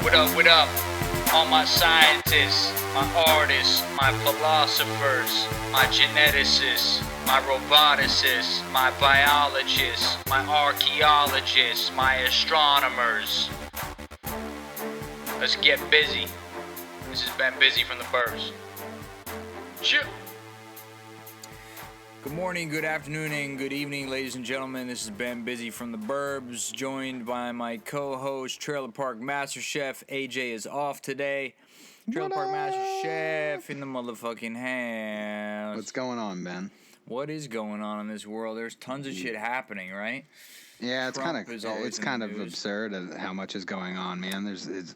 What up, what up? All my scientists, my artists, my philosophers, my geneticists, my roboticists, my biologists, my archaeologists, my astronomers. Let's get busy. This has been Busy from the Burbs. Chip. Good morning, good afternoon, and good evening, ladies and gentlemen. This has been Busy from the Burbs, joined by my co-host, Trailer Park Master Chef. AJ is off today. Trailer Park Master Chef in the motherfucking house. What's going on, Ben? What is going on in this world? There's tons of shit happening, right? Yeah, it's kind of news. absurd how much is going on, man. It's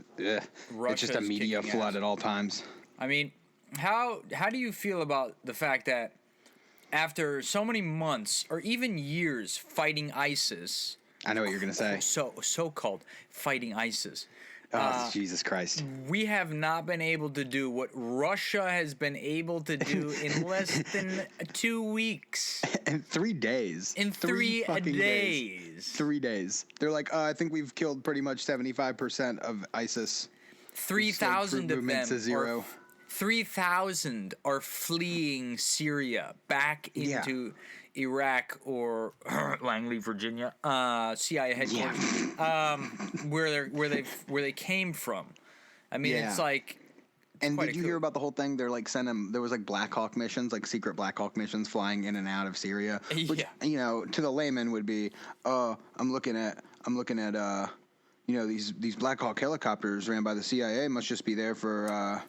just a media flood at all times. I mean, how do you feel about the fact that after so many months or even years fighting ISIS, I know what you're gonna say. So-called fighting ISIS. Jesus Christ. We have not been able to do what Russia has been able to do in less than 2 weeks. In 3 days. In 3 days. 3 days. They're like, I think we've killed pretty much 75% of ISIS. 3,000 of them. To zero. 3,000 are fleeing Syria back into Iraq or Langley, Virginia, CIA headquarters, where they came from. I mean, it's like. And did you hear about the whole thing? They're like there was like Black Hawk missions, like secret Black Hawk missions flying in and out of Syria, which to the layman would be, I'm looking at these Black Hawk helicopters ran by the CIA must just be there for.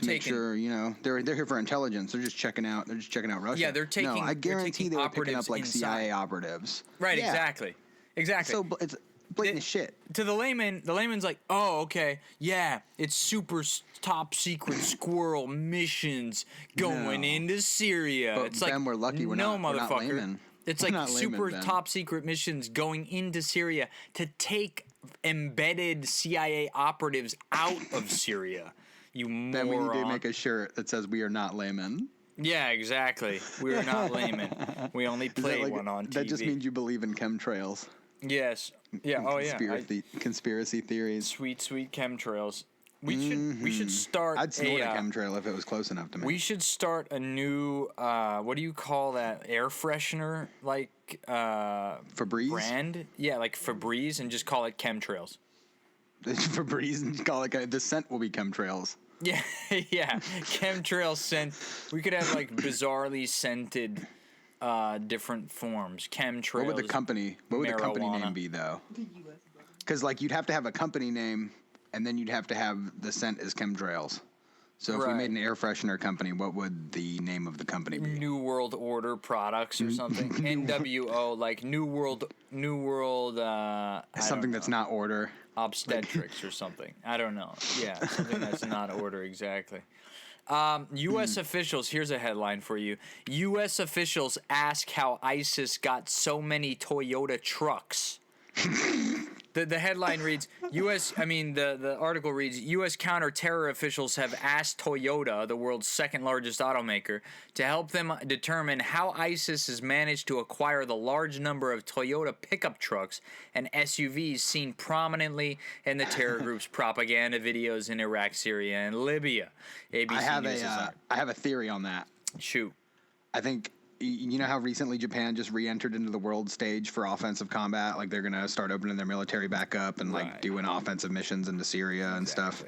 Make sure they're here for intelligence. They're just checking out Russia. Yeah, they're taking. No, I guarantee they were picking up like inside. CIA operatives. Right. Yeah. Exactly. So it's blatant shit. To the layman's like, oh, okay, yeah, it's super top secret squirrel missions going into Syria. But it's Ben, like we're lucky we're no, not, motherfucker. We're not laymen. It's we're like super laymen, top secret missions going into Syria to take embedded CIA operatives out of Syria. You moron. Then we need to make a shirt that says we are not laymen. Yeah, exactly. We are not laymen. We only play one on TV. That just means you believe in chemtrails. Yes. Yeah. Oh, yeah. Conspiracy theories. Sweet chemtrails. We should start. I'd snort a chemtrail if it was close enough to me. We should start a new what do you call that, air freshener, like Febreze brand? Yeah, like Febreze, and just call it chemtrails. Febreze and call it the scent will be chemtrails. Yeah, chemtrail scent. We could have like bizarrely scented different forms. Chemtrails. What would the company name be though? Because like you'd have to have a company name, and then you'd have to have the scent as chemtrails. So if we made an air freshener company, what would the name of the company be? New World Order Products or something. NWO, like New World. Something that's not order. Obstetrics or something. I don't know. Yeah, something that's not order exactly. U.S. officials, here's a headline for you. U.S. officials ask how ISIS got so many Toyota trucks. The headline reads, the article reads, U.S. counter-terror officials have asked Toyota, the world's second largest automaker, to help them determine how ISIS has managed to acquire the large number of Toyota pickup trucks and SUVs seen prominently in the terror group's propaganda videos in Iraq, Syria, and Libya. ABC I have a theory on that. Shoot. I think... You know how recently Japan just re-entered into the world stage for offensive combat? Like, they're going to start opening their military back up and, doing offensive missions into Syria and stuff.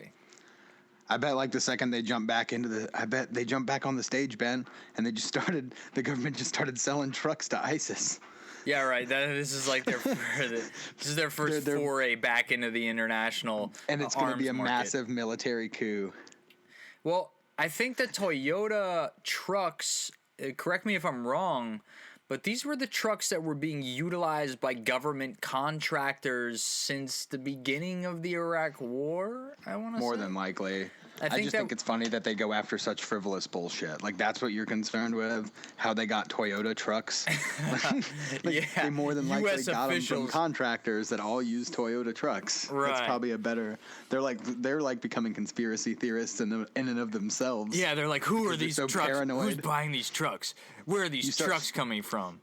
I bet, the second they jump back on the stage, Ben, and the government just started selling trucks to ISIS. Yeah, right. This is like their first foray back into the international and it's going to be a market. Massive military coup. Well, I think the Toyota trucks... correct me if I'm wrong, but these were the trucks that were being utilized by government contractors since the beginning of the Iraq War, I want to say. More than likely. I just think it's funny that they go after such frivolous bullshit. Like, that's what you're concerned with? How they got Toyota trucks? They more than likely US got officials. them from contractors that all use Toyota trucks. Right. That's probably a better... They're like becoming conspiracy theorists in and of themselves. Yeah, they're like, who are these so trucks? Paranoid. Who's buying these trucks? Where are these trucks coming from?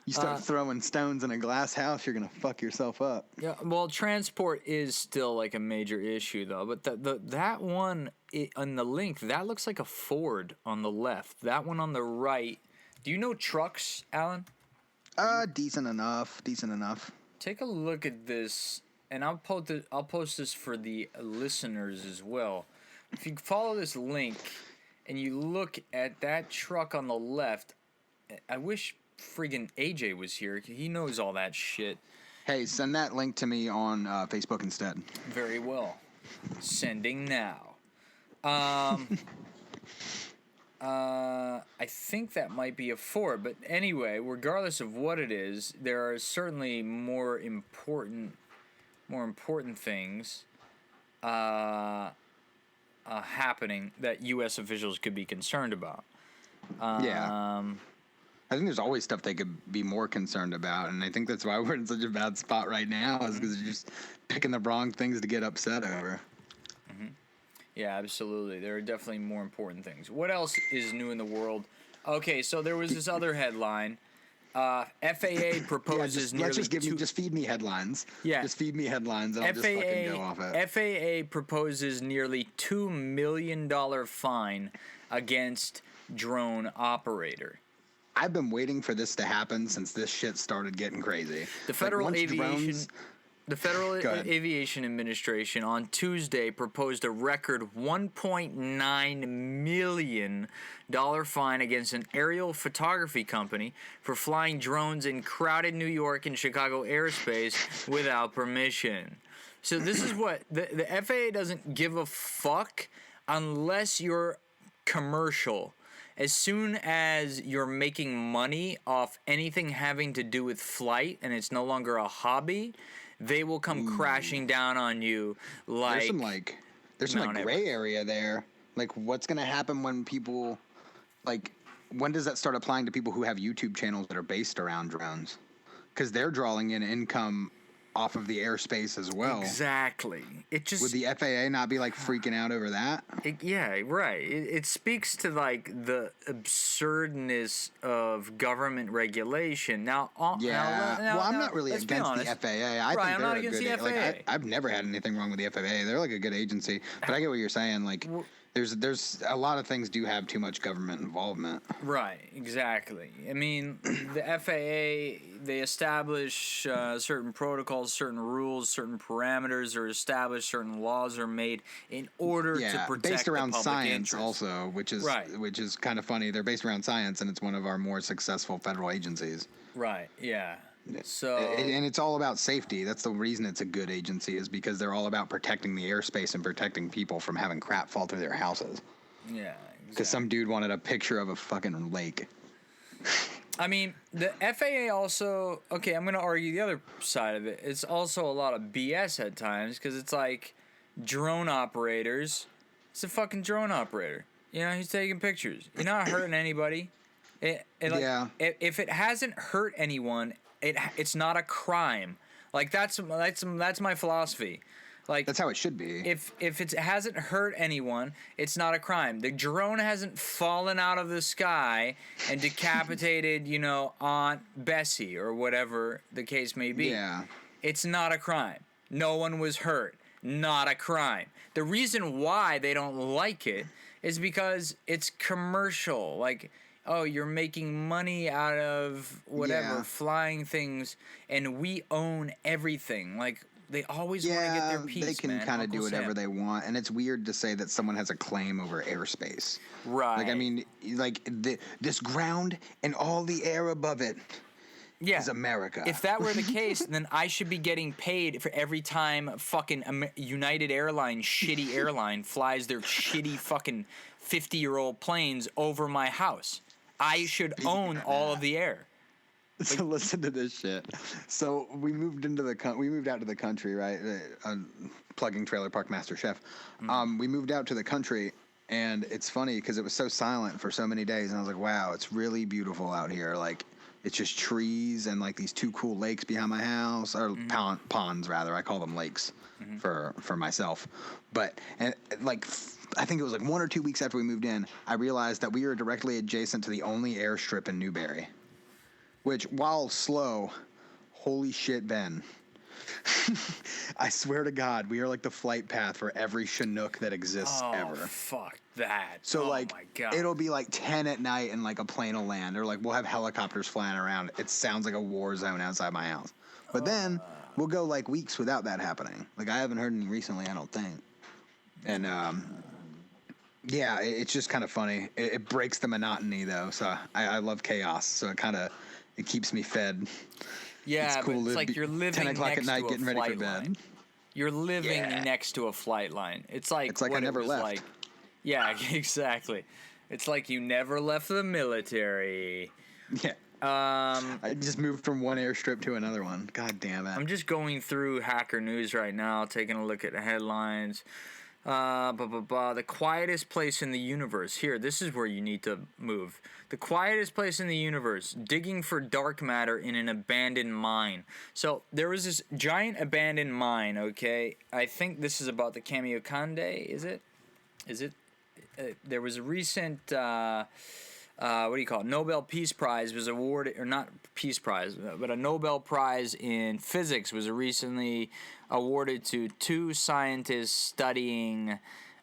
You start throwing stones in a glass house, you're gonna fuck yourself up. Yeah, well, transport is still like a major issue though. But that one on the link, that looks like a Ford on the left. That one on the right. Do you know trucks, Alan? Decent enough. Decent enough. Take a look at this, and I'll post this for the listeners as well. If you follow this link and you look at that truck on the left, I wish friggin' AJ was here. He knows all that shit. Hey, send that link to me on Facebook instead. Very well. Sending now. I think that might be a Ford, but anyway, regardless of what it is, there are certainly more important things happening that U.S. officials could be concerned about. Yeah. I think there's always stuff they could be more concerned about, and I think that's why we're in such a bad spot right now, is because they're just picking the wrong things to get upset over. Mm-hmm. Yeah, absolutely. There are definitely more important things. What else is new in the world? Okay, so there was this other headline. FAA proposes just feed me headlines. Yeah. Just feed me headlines and I'll just fucking go off it. FAA proposes nearly $2 million fine against drone operator. I've been waiting for this to happen since this shit started getting crazy. The Federal Aviation Administration on Tuesday proposed a record $1.9 million fine against an aerial photography company for flying drones in crowded New York and Chicago airspace without permission. So this is what the FAA doesn't give a fuck unless you're commercial. As soon as you're making money off anything having to do with flight and it's no longer a hobby, they will come crashing down on you. There's some gray area there. Like, what's going to happen when people, when does that start applying to people who have YouTube channels that are based around drones? Because they're drawing in income off of the airspace as well. Exactly. Would the FAA not be freaking out over that? Yeah, right. It speaks to the absurdness of government regulation. Now, I'm not really against the FAA. I'm not against the FAA. I've never had anything wrong with the FAA. They're a good agency. But I get what you're saying. There's a lot of things do have too much government involvement. Right, exactly. I mean, the FAA, they establish certain protocols, certain rules, certain parameters are established, certain laws are made in order to protect based around the public science interest. Also, which is kind of funny. They're based around science, and it's one of our more successful federal agencies. Right, yeah. So and it's all about safety. That's the reason it's a good agency, is because they're all about protecting the airspace and protecting people from having crap fall through their houses. Yeah, because some dude wanted a picture of a fucking lake. I mean, the FAA also, okay, I'm going to argue the other side of it. It's also a lot of BS at times, because it's like drone operators. It's a fucking drone operator. You know, he's taking pictures. You're not hurting anybody. If it hasn't hurt anyone, it's not a crime. That's my philosophy. That's how it should be. If it hasn't hurt anyone, it's not a crime. The drone hasn't fallen out of the sky and decapitated, Aunt Bessie or whatever the case may be. Yeah. It's not a crime. No one was hurt. Not a crime. The reason why they don't like it is because it's commercial. Oh, you're making money out of whatever, flying things, and we own everything. They always want to get their piece, they can kind of do whatever they want, and it's weird to say that someone has a claim over airspace. Right. This ground and all the air above it is America. If that were the case, then I should be getting paid for every time fucking United Airlines, shitty airline, flies their shitty fucking 50-year-old planes over my house. I should own all of the air. So listen to this shit. So we moved out to the country, right? Plugging Trailer Park Master Chef. Mm-hmm. We moved out to the country, and it's funny because it was so silent for so many days, and I was like, wow, it's really beautiful out here. It's just trees and these two cool lakes behind my house, or ponds rather. I call them lakes for myself. But I think it was 1 or 2 weeks after we moved in, I realized that we were directly adjacent to the only airstrip in Newberry. which, while slow, holy shit, Ben. I swear to God, we are like the flight path for every Chinook that exists ever. Fuck that. So, my God. it'll be like 10 at night and like a plane will land, or like we'll have helicopters flying around. It sounds like a war zone outside my house. But then we'll go like weeks without that happening. Like, I haven't heard any recently, I don't think. And, yeah, it's just kind of funny. It breaks the monotony, though. So I love chaos. So it keeps me fed. Yeah, it's cool, but it's like you're living 10 o'clock next at night to a getting ready for flight bed. line. You're living next to a flight line. It's like I never left. Like, yeah, exactly. It's like you never left the military. Yeah. I just moved from one airstrip to another one. God damn it. I'm just going through Hacker News right now, taking a look at the headlines. The quietest place in the universe. Here, this is where you need to move. The quietest place in the universe. Digging for dark matter in an abandoned mine. So, there was this giant abandoned mine, okay? I think this is about the Kamiokande, is it? There was a recent, what do you call it? Nobel Peace Prize was awarded, or not Peace Prize, but a Nobel Prize in Physics was recently awarded to two scientists studying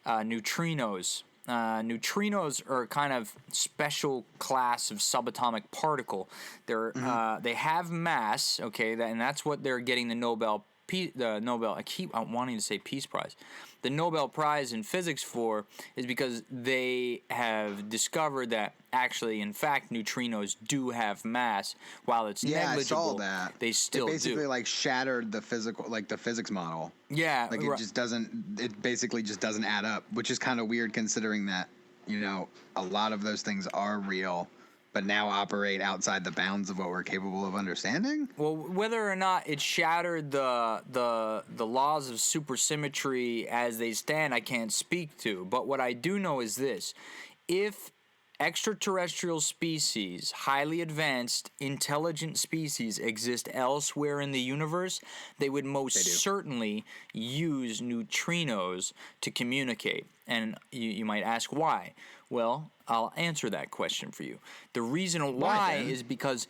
neutrinos. Neutrinos are a kind of special class of subatomic particle. They have mass, okay, and that's what they're getting the Nobel. I keep wanting to say Peace Prize. The Nobel Prize in Physics for is because they have discovered that actually, in fact, neutrinos do have mass. While it's negligible, I saw that. They still it basically do. Like shattered the physics model. Yeah, like it basically just doesn't add up, which is kind of weird considering that, a lot of those things are real, but now operate outside the bounds of what we're capable of understanding. Well, whether or not it shattered the laws of supersymmetry as they stand, I can't speak to. But what I do know is this: if extraterrestrial species, highly advanced, intelligent species exist elsewhere in the universe, they would most certainly use neutrinos to communicate. And you might ask why. Well, I'll answer that question for you. The reason why is because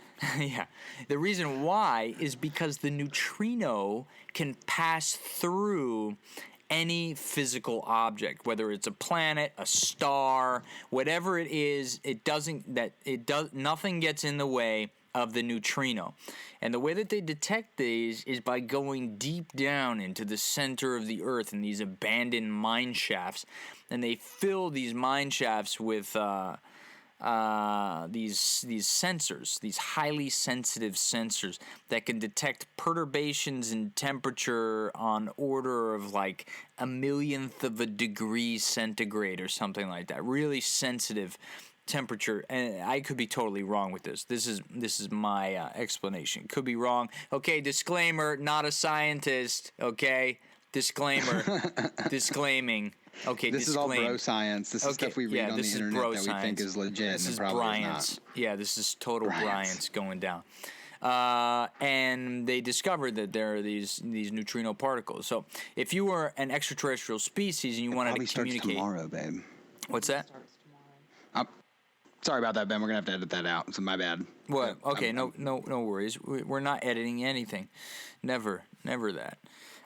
the reason why is because the neutrino can pass through any physical object, whether it's a planet, a star, whatever it is. Nothing gets in the way of the neutrino. And the way that they detect these is by going deep down into the center of the earth in these abandoned mine shafts. And they fill these mine shafts with these sensors, these highly sensitive sensors that can detect perturbations in temperature on order of like a millionth of a degree centigrade or something like that. Really sensitive temperature, and I could be totally wrong with this. This is my explanation. Could be wrong. Okay, disclaimer, not a scientist. Okay, disclaimer, disclaiming. Okay, this is all bro science. This is stuff we read on the internet that we think is legit. This and is probably Bryant's. Is not. Yeah, this is total Bryant's going down. And they discovered that there are these neutrino particles. So if you were an extraterrestrial species and you wanted to communicate, tomorrow, babe. What's that? Sorry about that, Ben. We're gonna have to edit that out. So my bad. What? Okay, no worries. We're not editing anything. Never that.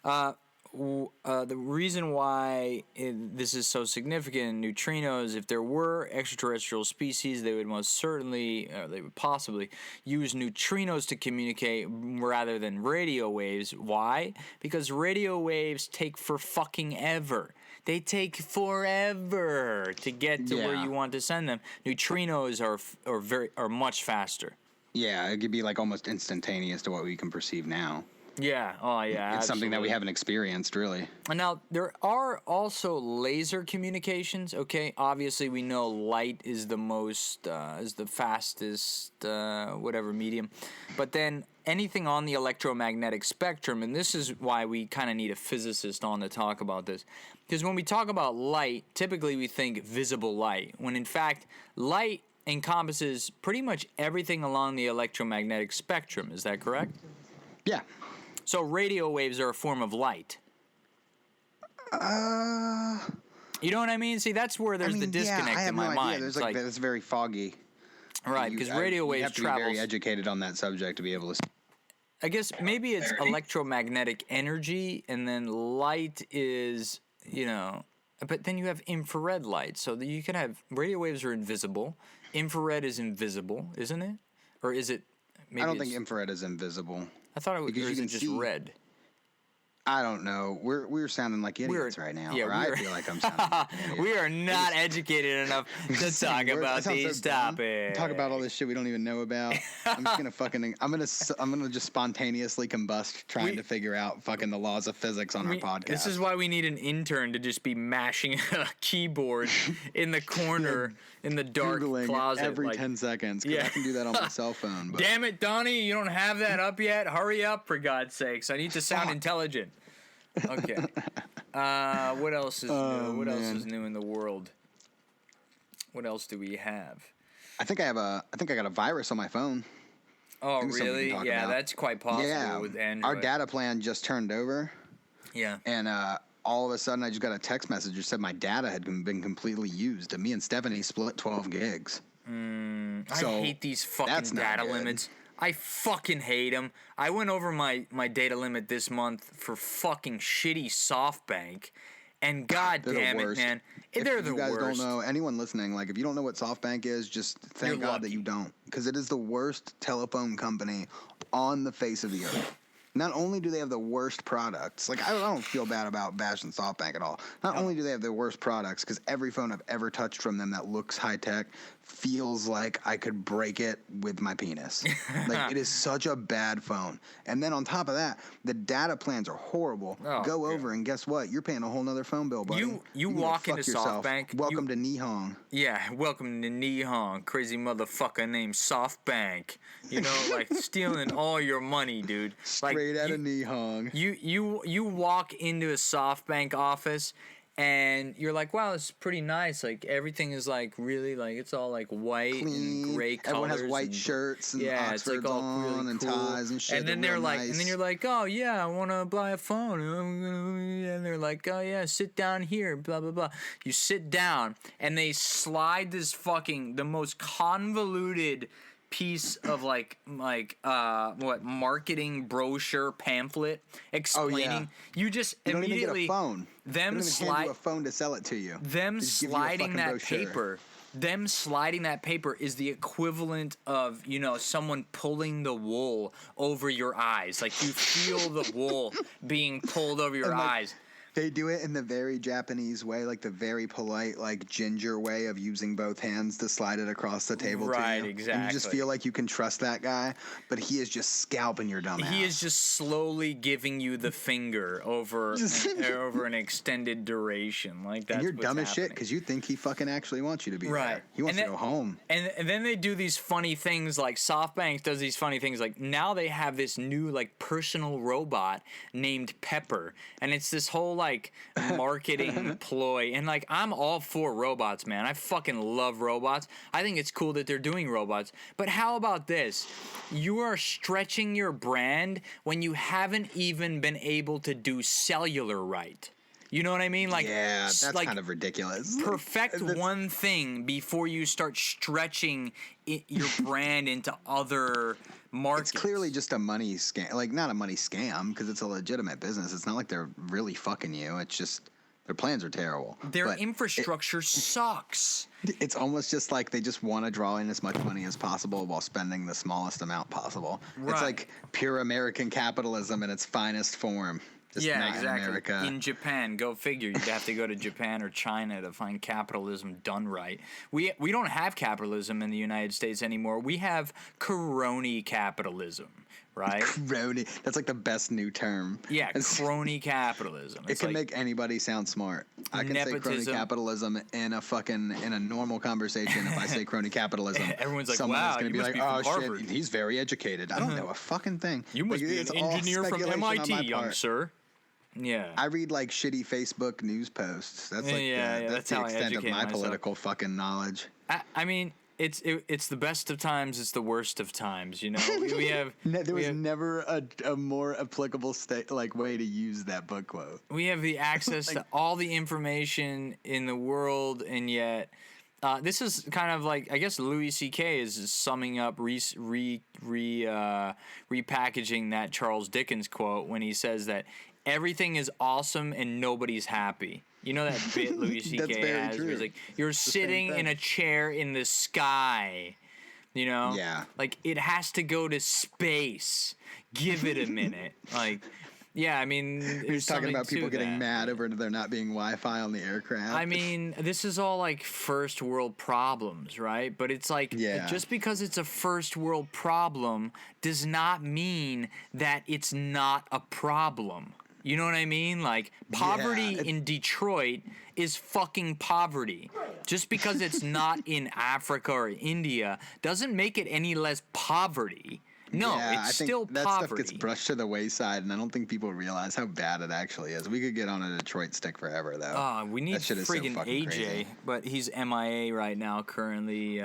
The reason why this is so significant in neutrinos, if there were extraterrestrial species, they would most certainly, they would possibly use neutrinos to communicate rather than radio waves. Why? Because radio waves take for fucking ever. They take forever to get to where you want to send them. Neutrinos are much faster. Yeah, it could be like almost instantaneous to what we can perceive now. Yeah. Oh, yeah. It's something that we haven't experienced, really. Now, there are also laser communications, okay? Obviously, we know light is the most, is the fastest, whatever medium. But then anything on the electromagnetic spectrum, and this is why we kind of need a physicist on to talk about this. Because when we talk about light, typically we think visible light, when in fact, light encompasses pretty much everything along the electromagnetic spectrum. Is that correct? Yeah. So radio waves are a form of light. You know what I mean? See, that's where there's the disconnect in my mind. There's it's very foggy. Right, because radio waves you have to travels. be very educated on that subject to be able to. I guess maybe it's electromagnetic energy, and then light is, but then you have infrared light. So that you can have radio waves are invisible. Infrared is invisible, isn't it? Or is it? Maybe I don't think infrared is invisible. I thought it was. Because or is it just red? I don't know. We're sounding like idiots right now. Yeah, or I feel like I'm sounding like an idiot. We are not educated enough to talk about these topics. Talk about all this shit we don't even know about. I'm just gonna just spontaneously combust trying to figure out fucking the laws of physics on our podcast. This is why we need an intern to just be mashing a keyboard in the corner in the dark Googling closet every 10 seconds. Yeah, I can do that on my cell phone. But. Damn it, Donnie! You don't have that up yet. Hurry up, for God's sakes! I need to sound intelligent. Okay. What else is new? What else is new in the world? What else do we have? I think I got a virus on my phone. Oh, really? Yeah, that's quite possible with Android. Our data plan just turned over. Yeah. And all of a sudden, I just got a text message that said my data had been completely used. And me and Stephanie split 12 gigs. I hate these fucking data limits. I fucking hate them. I went over my data limit this month for fucking shitty Softbank, and god damn it, man, they're the worst. If you guys don't know, anyone listening, like if you don't know what Softbank is, just thank God that you don't, because it is the worst telephone company on the face of the earth. Not only do they have the worst products, like I don't feel bad about bashing Softbank at all. Not only do they have the worst products, because every phone I've ever touched from them that looks high tech feels like I could break it with my penis. Like it is such a bad phone. And then on top of that, the data plans are horrible. Go over and guess what? You're paying a whole nother phone bill, buddy. You walk into Softbank. Welcome to Nihon. Yeah, welcome to Nihon. Crazy motherfucker named Softbank. Like stealing all your money, dude. Straight out of Nihon. You walk into a Softbank office and you're like, wow, it's pretty nice. Like everything is like really like it's all like white clean, and gray colors. Everyone has white shirts and Oxfords it's like all on really and cool. ties and shit. And then and then you're like, oh yeah, I want to buy a phone. And they're like, oh yeah, sit down here. Blah blah blah. You sit down and they slide this the most convoluted piece of marketing brochure pamphlet explaining you just you don't immediately even get a phone. Them slide a phone to sell it to you. Them sliding that paper. Them sliding that paper is the equivalent of, someone pulling the wool over your eyes. Like you feel the wool being pulled over your eyes. They do it in the very Japanese way, like the very polite, like ginger way of using both hands to slide it across the table to you. Right, exactly. And you just feel like you can trust that guy, but he is just scalping your dumb ass. He is just slowly giving you the finger over over an extended duration. Like that's and you're dumb as happening. shit because you think he fucking actually wants you to be there. He wants to go home. And then they do these funny things like Softbank does these funny things like now they have this new like personal robot named Pepper, and it's this whole like marketing ploy, and like I'm all for robots, man. I fucking love robots. I think it's cool that they're doing robots. But how about this? You are stretching your brand when you haven't even been able to do cellular right. You know what I mean? Like, yeah, that's like, kind of ridiculous. Perfect one thing before you start stretching your brand into other markets. It's clearly just a money scam. Like, not a money scam because it's a legitimate business. It's not like they're really fucking you. It's just their plans are terrible. Their infrastructure sucks. It's almost just like they just want to draw in as much money as possible while spending the smallest amount possible. Right. It's like pure American capitalism in its finest form. Just exactly. America. In Japan, go figure. You'd have to go to Japan or China to find capitalism done right. We don't have capitalism in the United States anymore. We have crony capitalism, right? Crony. That's like the best new term. Yeah, crony capitalism. It can make anybody sound smart. I can say crony capitalism in a normal conversation. If I say crony capitalism, everyone's like, someone's wow, going to be like, oh shit, he's very educated. I don't know a fucking thing. You must be an engineer from MIT, young sir. Yeah, I read like shitty Facebook news posts. That's like that's the extent of my political fucking knowledge. I mean, it's the best of times. It's the worst of times. You know, we have there was never a more applicable way to use that book quote. We have the access to all the information in the world, and yet This is kind of like, I guess Louis C.K. is summing up repackaging that Charles Dickens quote when he says that everything is awesome and nobody's happy. You know that bit Louis C.K. has where he's like, you're sitting in a chair in the sky. You know? Yeah. Like, it has to go to space. Give it a minute. Like, yeah, I mean... He's talking about people getting mad over there not being Wi-Fi on the aircraft. I mean, this is all, like, first world problems, right? But it's like, just because it's a first world problem does not mean that it's not a problem. You know what I mean? Like, poverty in Detroit is fucking poverty. Just because it's not in Africa or India doesn't make it any less poverty. No, it's still poverty. That stuff gets brushed to the wayside, and I don't think people realize how bad it actually is. We could get on a Detroit stick forever, though. We need friggin' AJ, crazy. But he's MIA right now, currently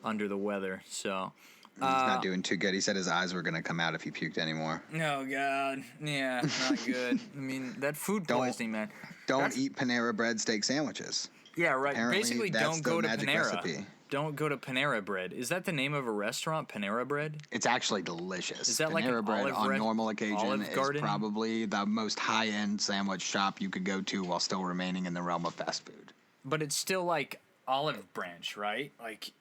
under the weather, so... He's not doing too good. He said his eyes were going to come out if he puked anymore. Oh, God. Yeah, not good. I mean, that food poisoning, man. Don't eat Panera bread steak sandwiches. Yeah, right. Apparently, basically, don't go to Panera. Recipe. Don't go to Panera Bread. Is that the name of a restaurant, Panera Bread? It's actually delicious. Is that Panera like an Bread on normal occasion is probably the most high-end sandwich shop you could go to while still remaining in the realm of fast food. But it's still like Olive Branch, right? Like...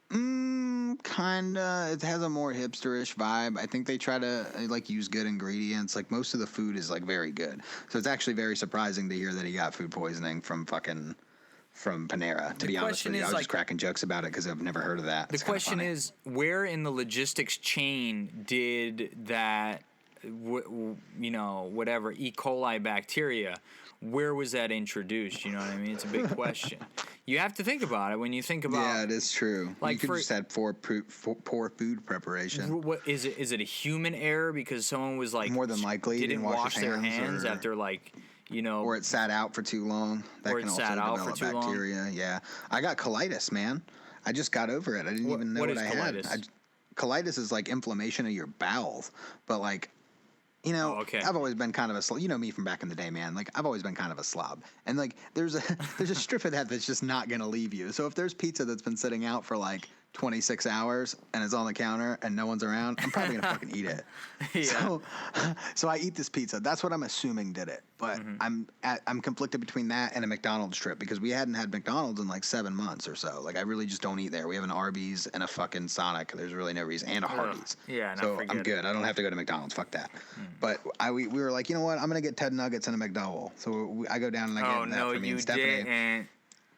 Kinda. It has a more hipsterish vibe. I think they try to like use good ingredients. Like most of the food is like very good. So it's actually very surprising to hear that he got food poisoning from Panera. To be honest with you, I was just cracking jokes about it because I've never heard of that. The question is, where in the logistics chain did that, whatever E. coli bacteria? Where was that introduced? You know what I mean? It's a big question. You have to think about it when you think about. Yeah, it is true. Like you could just had poor food preparation. What is it? Is it a human error because someone was like more than likely didn't wash their hands after like or it sat out for too long. That can also develop bacteria. Yeah, I got colitis, man. I just got over it. I didn't even know what I colitis? had. Colitis is like inflammation of your bowels, but like. Okay. I've always been kind of a slob. You know me from back in the day, man. Like, I've always been kind of a slob. And, like, there's a strip of that that's just not going to leave you. So if there's pizza that's been sitting out for, like, 26 hours and it's on the counter and no one's around, I'm probably going to fucking eat it. Yeah. So I eat this pizza. That's what I'm assuming did it. But I'm conflicted between that and a McDonald's trip because we hadn't had McDonald's in, like, 7 months or so. Like, I really just don't eat there. We have an Arby's and a fucking Sonic. There's really no reason. And a Hardee's. Yeah, so I'm good. I don't have to go to McDonald's. Fuck that. But we were like, you know what? I'm going to get 10 nuggets and a McDouble. So I go down and I get that for me and Stephanie. Didn't.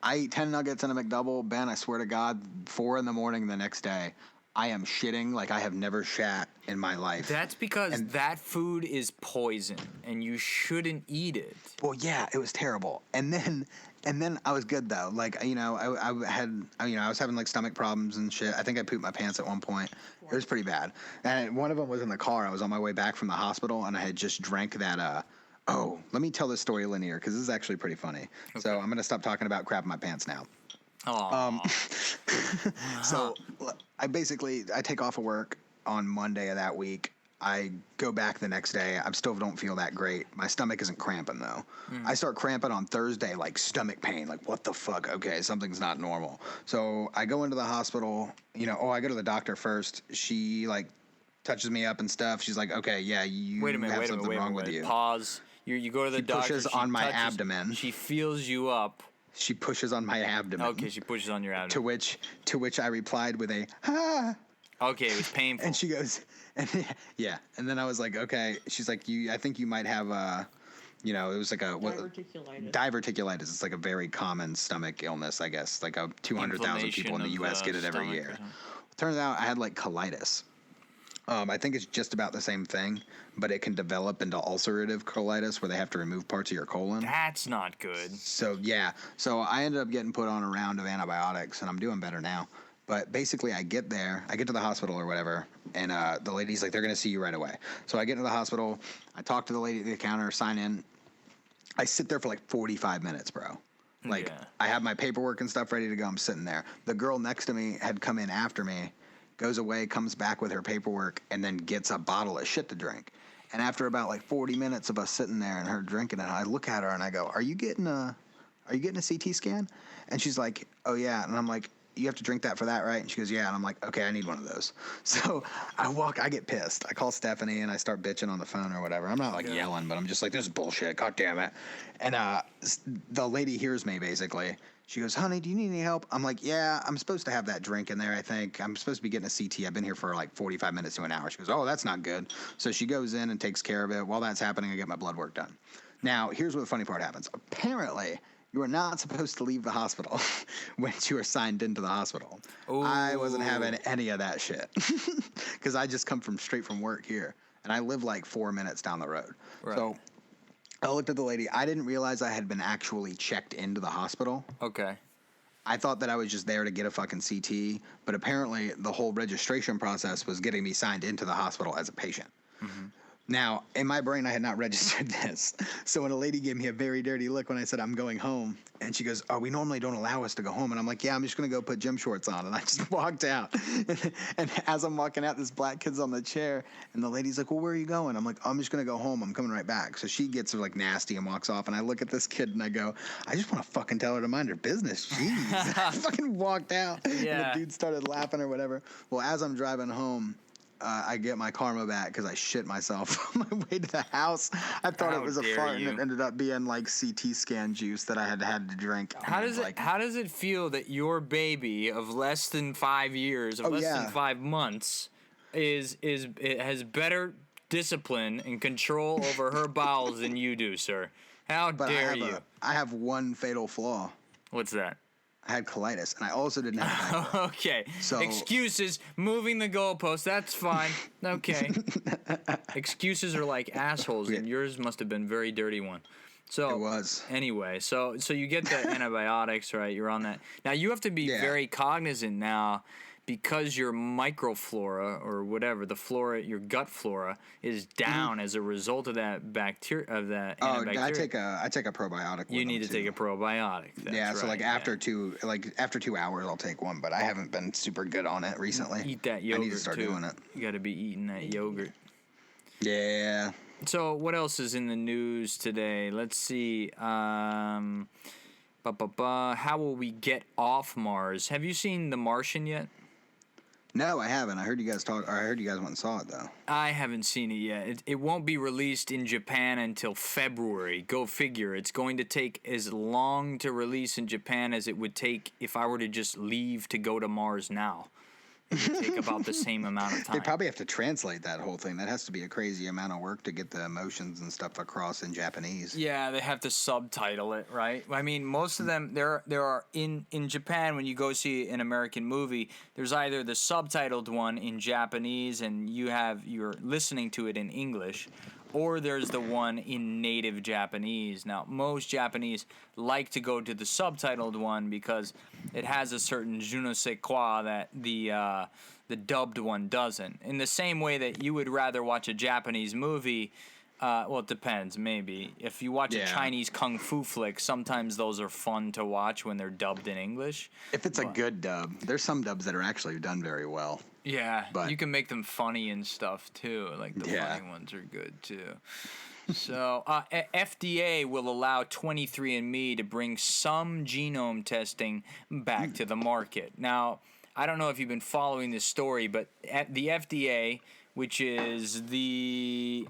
I eat 10 nuggets and a McDouble. Ben, I swear to God, 4 a.m. the next day, I am shitting like I have never shat in my life. That's because that food is poison and you shouldn't eat it. Well, yeah, it was terrible. And then I was good though. Like, I was having like stomach problems and shit. I think I pooped my pants at one point. It was pretty bad. And one of them was in the car. I was on my way back from the hospital and I had just drank that, let me tell this story linear because this is actually pretty funny. Okay. So I'm going to stop talking about crap in my pants now. So I take off of work on Monday of that week. I go back the next day. I still don't feel that great. My stomach isn't cramping though. I start cramping on Thursday, like stomach pain. Like what the fuck? Okay, something's not normal. So I go into the hospital. I go to the doctor first. She like touches me up and stuff. She's like, okay, yeah, you have something wrong with you. Pause. You go to the doctor. She pushes on my abdomen. She feels you up. She pushes on my abdomen. Okay, she pushes on your abdomen. To which I replied with a ah. Okay, it was painful. And she goes, yeah. And then I was like, okay. She's like, I think you might have it was like diverticulitis. Diverticulitis. It's like a very common stomach illness, I guess. Like 200,000 people in the U.S. get it every year. Turns out I had like colitis. I think it's just about the same thing, but it can develop into ulcerative colitis where they have to remove parts of your colon. That's not good. So, yeah. So I ended up getting put on a round of antibiotics, and I'm doing better now. But basically, I get to the hospital or whatever, and the lady's like, they're going to see you right away. So I get into the hospital. I talk to the lady at the counter, sign in. I sit there for like 45 minutes, bro. Like, I have my paperwork and stuff ready to go. I'm sitting there. The girl next to me had come in after me, goes away, comes back with her paperwork, and then gets a bottle of shit to drink. And after about like 40 minutes of us sitting there and her drinking it, I look at her and I go, are you getting a CT scan? And she's like, oh yeah. And I'm like, you have to drink that for that, right? And she goes, yeah. And I'm like, okay, I need one of those. So I get pissed. I call Stephanie and I start bitching on the phone or whatever. I'm not like yelling, but I'm just like, this is bullshit. God damn it. And the lady hears me basically. She goes, honey, do you need any help? I'm like, yeah, I'm supposed to have that drink in there, I think. I'm supposed to be getting a CT. I've been here for like 45 minutes to an hour. She goes, oh, that's not good. So she goes in and takes care of it. While that's happening, I get my blood work done. Now, here's where the funny part happens. Apparently, you are not supposed to leave the hospital when you are signed into the hospital. Ooh. I wasn't having any of that shit because I just come straight from work here, and I live like 4 minutes down the road. Right. So I looked at the lady. I didn't realize I had been actually checked into the hospital. Okay. I thought that I was just there to get a fucking CT, but apparently the whole registration process was getting me signed into the hospital as a patient. Mm-hmm. Now, in my brain, I had not registered this. So when a lady gave me a very dirty look when I said I'm going home, and she goes, oh, we normally don't allow us to go home. And I'm like, yeah, I'm just going to go put gym shorts on. And I just walked out. And as I'm walking out, this black kid's on the chair. And the lady's like, well, where are you going? I'm like, I'm just going to go home. I'm coming right back. So she gets like nasty and walks off. And I look at this kid and I go, I just want to fucking tell her to mind her business. Jeez. I fucking walked out. Yeah. And the dude started laughing or whatever. Well, as I'm driving home, I get my karma back because I shit myself on my way to the house. I thought it was a fart, and it ended up being like CT scan juice that I had to drink. How does it feel that your baby of less than 5 years, of less than 5 months, it has better discipline and control over her bowels than you do, sir? How dare you? I have one fatal flaw. What's that? I had colitis, and I also didn't have a Okay. So excuses, moving the goalpost, that's fine. Okay. Excuses are like assholes, and yours must have been a very dirty one. So it was. Anyway, so you get the antibiotics, right? You're on that. Now, you have to be very cognizant now because your microflora or whatever, the flora, your gut flora is down as a result of that bacteria, of that antibacterial. I take a probiotic. You need to take a probiotic. That's so right, after 2 hours I'll take one, but I haven't been super good on it recently. Eat that yogurt. I need to start doing it. You got to be eating that yogurt. Yeah. So what else is in the news today? Let's see. How will we get off Mars? Have you seen The Martian yet? No, I haven't. I heard you guys went and saw it, though. I haven't seen it yet. It won't be released in Japan until February. Go figure. It's going to take as long to release in Japan as it would take if I were to just leave to go to Mars now. It would take about the same amount of time. They probably have to translate that whole thing. That has to be a crazy amount of work to get the emotions and stuff across in Japanese. Yeah, they have to subtitle it, right? I mean, most of them, there are in Japan, when you go see an American movie, there's either the subtitled one in Japanese and you're listening to it in English, or there's the one in native Japanese. Now, most Japanese like to go to the subtitled one because it has a certain je ne sais quoi that the dubbed one doesn't. In the same way that you would rather watch a Japanese movie, well, it depends, maybe. If you watch a Chinese kung fu flick, sometimes those are fun to watch when they're dubbed in English. If it's a good dub. There's some dubs that are actually done very well. Yeah, but you can make them funny and stuff, too. Like, the funny ones are good, too. So, FDA will allow 23andMe to bring some genome testing back to the market. Now, I don't know if you've been following this story, but at the FDA, which is the...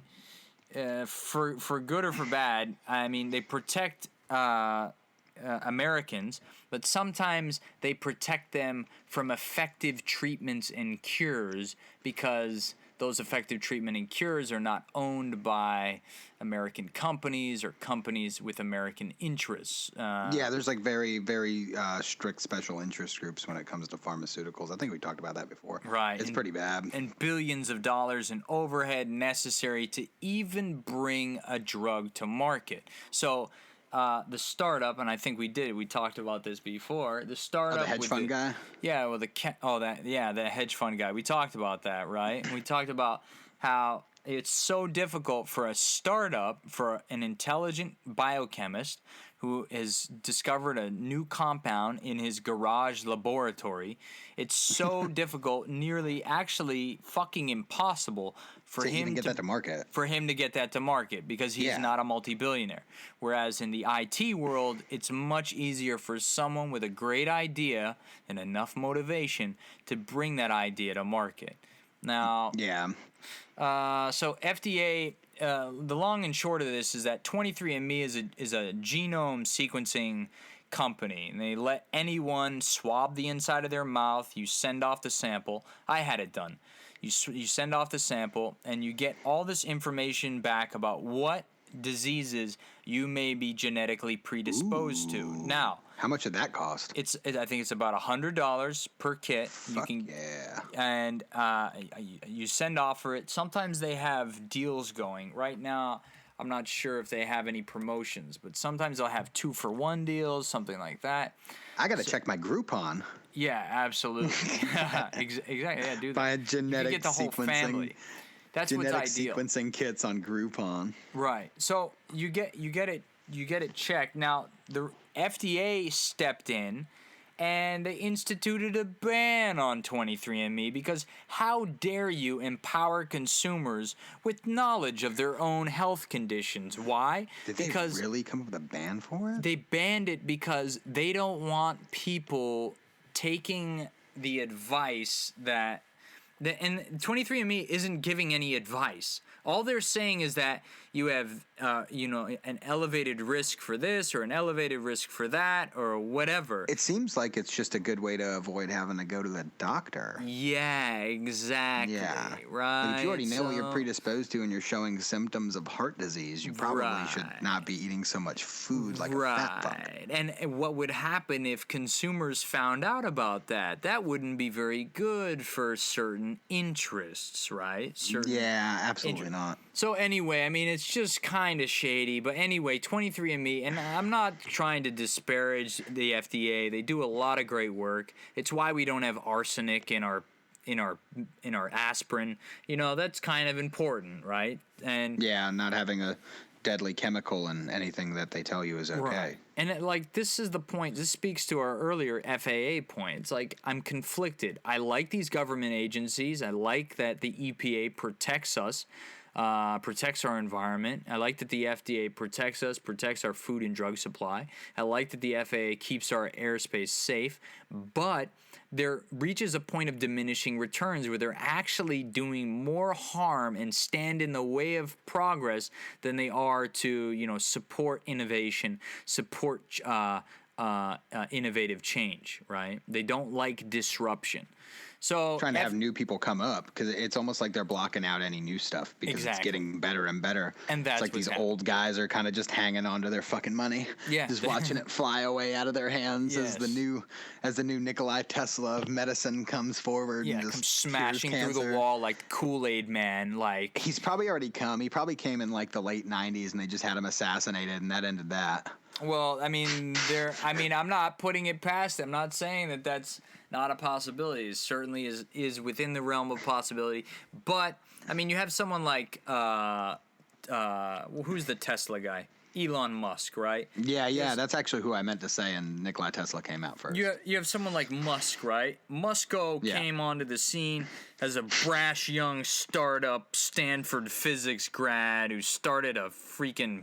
for good or for bad, I mean, they protect Americans, but sometimes they protect them from effective treatments and cures because those effective treatment and cures are not owned by American companies or companies with American interests. There's like very, very strict special interest groups when it comes to pharmaceuticals. I think we talked about that before. Right. It's pretty bad. And billions of dollars in overhead necessary to even bring a drug to market. So the startup, and I think we talked about this before. The startup, the hedge fund guy. Yeah, well, the hedge fund guy. We talked about that, right? And we talked about how it's so difficult for a startup, for an intelligent biochemist, who has discovered a new compound in his garage laboratory. It's so difficult, nearly actually fucking impossible for to him even get that to market. For him to get that to market because he's not a multi-billionaire. Whereas in the IT world, it's much easier for someone with a great idea and enough motivation to bring that idea to market. Now, so FDA, the long and short of this is that 23andMe is a genome sequencing company, and they let anyone swab the inside of their mouth. You send off the sample. I had it done. You send off the sample, and you get all this information back about what diseases you may be genetically predisposed to. Now, how much did that cost? I think it's about $100 per kit. Fuck And you send off for it. Sometimes they have deals going. Right now, I'm not sure if they have any promotions, but sometimes they'll have 2-for-1 deals, something like that. I got to check my Groupon. Yeah, absolutely. Exactly. Yeah, do that. Buy a genetic you get the whole family. That's what's ideal. Sequencing kits on Groupon. Right. So you get it checked. Now the FDA stepped in and they instituted a ban on 23andMe because how dare you empower consumers with knowledge of their own health conditions? Why? Because they really come up with a ban for it? They banned it because they don't want people taking the advice that and 23andMe isn't giving any advice. All they're saying is that you have, an elevated risk for this or an elevated risk for that or whatever. It seems like it's just a good way to avoid having to go to the doctor. Yeah, exactly. Yeah. Right. But if you already know what you're predisposed to and you're showing symptoms of heart disease, you probably should not be eating so much food like a fat fuck. And what would happen if consumers found out about that? That wouldn't be very good for certain interests, right? Yeah, absolutely not. So anyway, I mean, it's just kind of shady. But anyway, 23andMe, and I'm not trying to disparage the FDA. They do a lot of great work. It's why we don't have arsenic in our aspirin. That's kind of important, right? And yeah, not having a deadly chemical in anything that they tell you is okay. Right. And this is the point. This speaks to our earlier FAA point. It's like I'm conflicted. I like these government agencies. I like that the EPA protects us. Protects our environment. I like that the FDA protects us, protects our food and drug supply. I like that the FAA keeps our airspace safe, but there reaches a point of diminishing returns where they're actually doing more harm and stand in the way of progress than they are to, support innovation, support innovative change, right? They don't like disruption. So trying to have new people come up because it's almost like they're blocking out any new stuff because it's getting better and better. And that's it's like these old guys are kind of just hanging on to their fucking money, just watching it fly away out of their hands as the new Nikola Tesla of medicine comes forward. Yeah, and just comes smashing through the wall like Kool-Aid Man. Like he's probably already come. He probably came in like the late '90s, and they just had him assassinated, and that ended that. Well, I mean, I'm not putting it past them. I'm not saying that that's not a possibility. It certainly is within the realm of possibility. But I mean, you have someone like who's the Tesla guy? Elon Musk, right? Yeah, that's actually who I meant to say, and Nikola Tesla came out first. You have someone like Musk, right? Musko came onto the scene as a brash young startup Stanford physics grad who started a freaking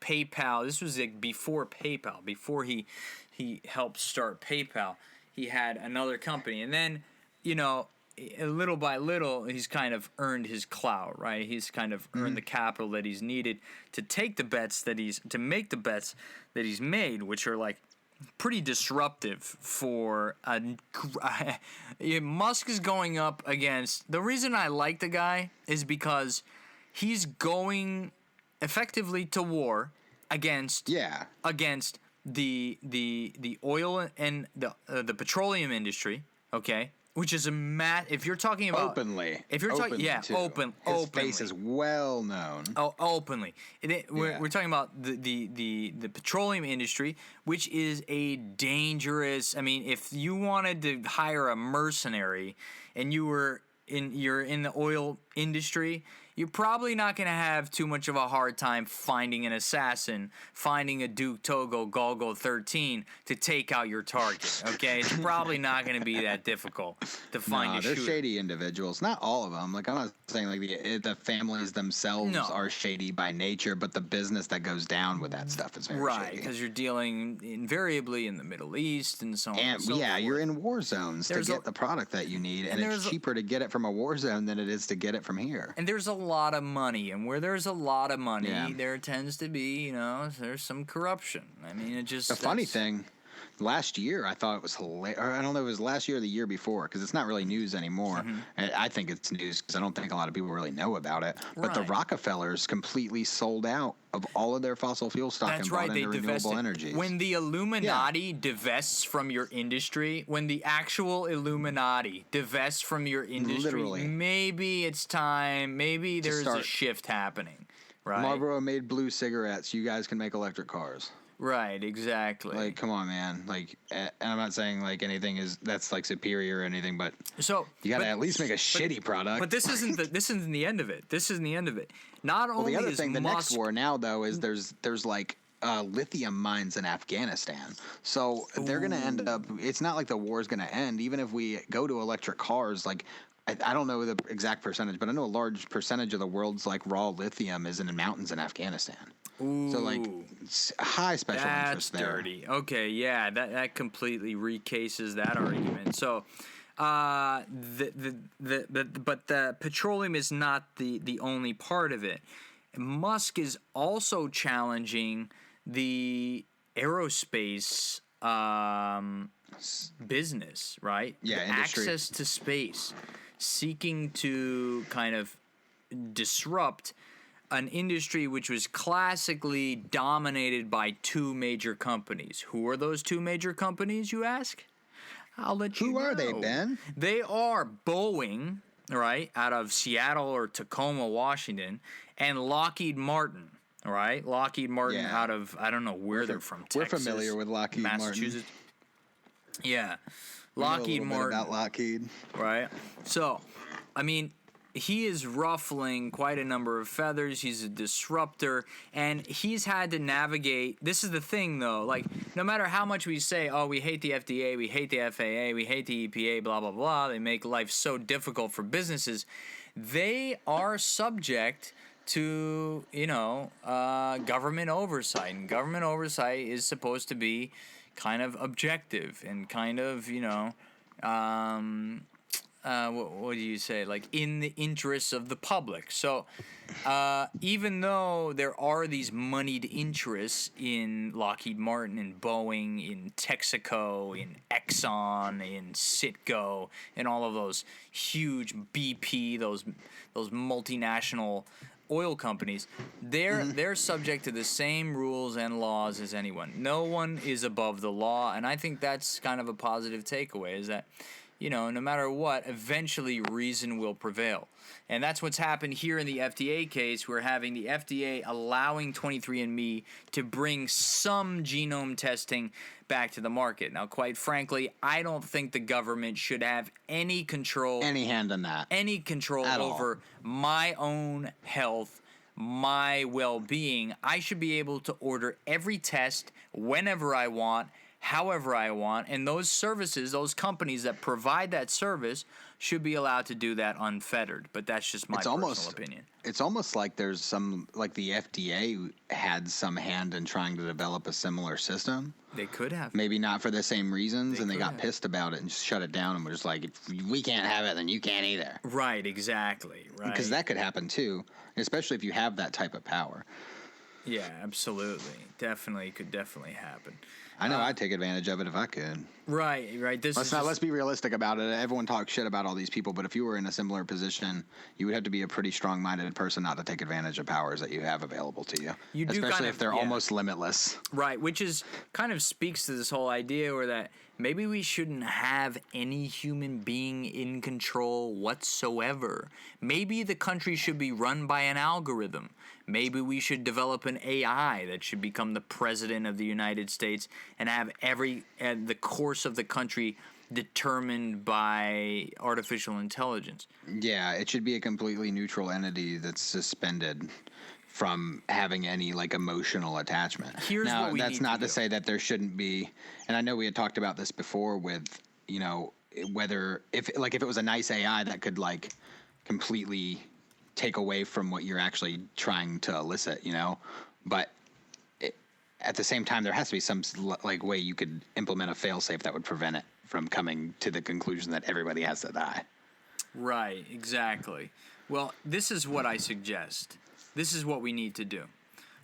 PayPal. This was before PayPal, before he helped start PayPal. He had another company, and then little by little, he's kind of earned his clout, right? He's kind of earned the capital that he's needed to make the bets that he's made, which are pretty disruptive for Musk is going up against. The reason I like the guy is because he's going effectively to war against the oil and the petroleum industry, okay? Which is if you're talking about openly, openly. His face is well known. Oh, openly. We're talking about the petroleum industry, which is a dangerous. I mean, if you wanted to hire a mercenary and you're in the oil industry, you're probably not going to have too much of a hard time finding an assassin, finding a Duke Togo Golgo 13 to take out your target, okay? It's probably not going to be that difficult to find a they're shooter. shady individuals. Not all of them. Like, I'm not saying like the families themselves are shady by nature, but the business that goes down with that stuff is very shady. Right, because you're dealing invariably in the Middle East and so on and so forth. You're in war zones to get the product that you need, and it's cheaper to get it from a war zone than it is to get it from here. And there's a lot of money, and where there's a lot of money, there tends to be, there's some corruption. I mean, it just... The funny thing, last year I thought it was hilarious. I don't know if it was last year or the year before, because it's not really news anymore. And I think it's news because I don't think a lot of people really know about it. But the Rockefellers completely sold out of all of their fossil fuel stock and bought into renewable energy. When the Illuminati divests from your industry, when the actual Illuminati divests from your industry, maybe it's time, maybe there's a shift happening, right? Marlboro made blue cigarettes. You guys can make electric cars. Right, exactly. Like, come on, man. Like, and I'm not saying like anything that's like superior or anything, but you got to at least make a shitty product. But this isn't the end of it. This isn't the end of it. Not only the other is thing, the Musk, next war now though is there's like lithium mines in Afghanistan, so they're gonna end up. It's not like the war is gonna end, even if we go to electric cars. Like, I don't know the exact percentage, but I know a large percentage of the world's like raw lithium is in the mountains in Afghanistan. So like high special interest there. That's dirty. Okay, yeah, that completely recases that argument. So, but the petroleum is not the only part of it. Musk is also challenging the aerospace business, right? Yeah, industry. Access to space, seeking to kind of disrupt an industry which was classically dominated by two major companies. Who are those two major companies, you ask? I'll let you know. Who are they, Ben? They are Boeing, right, out of Seattle or Tacoma, Washington, and Lockheed Martin, right? Lockheed Martin out of, I don't know where they're from, Texas. We're familiar with Lockheed Massachusetts. Martin. Yeah. Lockheed Martin. About Lockheed. Right. So, I mean, he is ruffling quite a number of feathers. He's a disruptor, and he's had to navigate. This is the thing, though. Like, no matter how much we say, oh, we hate the FDA, we hate the FAA, we hate the EPA, blah, blah, blah, they make life so difficult for businesses, they are subject to, government oversight. And government oversight is supposed to be kind of objective and kind of, what do you say? Like, in the interests of the public. So, even though there are these moneyed interests in Lockheed Martin, in Boeing, in Texaco, in Exxon, in Citgo, and all of those huge BP, those multinational oil companies, they're subject to the same rules and laws as anyone. No one is above the law, and I think that's kind of a positive takeaway, is that no matter what, eventually reason will prevail. And that's what's happened here in the FDA case. We're having the FDA allowing 23andMe to bring some genome testing back to the market. Now, quite frankly, I don't think the government should have any control. Any hand on that. Any control over my own health, my well-being. I should be able to order every test whenever I want, however I want, and those services, those companies that provide that service should be allowed to do that unfettered. But that's just my personal opinion. It's almost like there's some, like the FDA had some hand in trying to develop a similar system. They could have. Maybe not for the same reasons, and they got pissed about it and just shut it down and were just like, if we can't have it, then you can't either. Right, exactly. Right. Because that could happen too, especially if you have that type of power. Yeah, absolutely. Could definitely happen. I know I'd take advantage of it if I could. Right. Let's be realistic about it. Everyone talks shit about all these people, but if you were in a similar position, you would have to be a pretty strong-minded person not to take advantage of powers that you have available to you. Especially if they're almost limitless. Right, which is kind of speaks to this whole idea where that maybe we shouldn't have any human being in control whatsoever. Maybe the country should be run by an algorithm. Maybe we should develop an AI that should become the president of the United States and have the course of the country determined by artificial intelligence. Yeah, it should be a completely neutral entity that's suspended from having any like emotional attachment. Here's Now, what we that's need not to to do. say that there shouldn't be, and I know we had talked about this before with, whether if it was a nice AI that could like completely take away from what you're actually trying to elicit, but at the same time there has to be some like way you could implement a failsafe that would prevent it from coming to the conclusion that everybody has to die. Right, exactly. Well, this is what I suggest. This is what we need to do.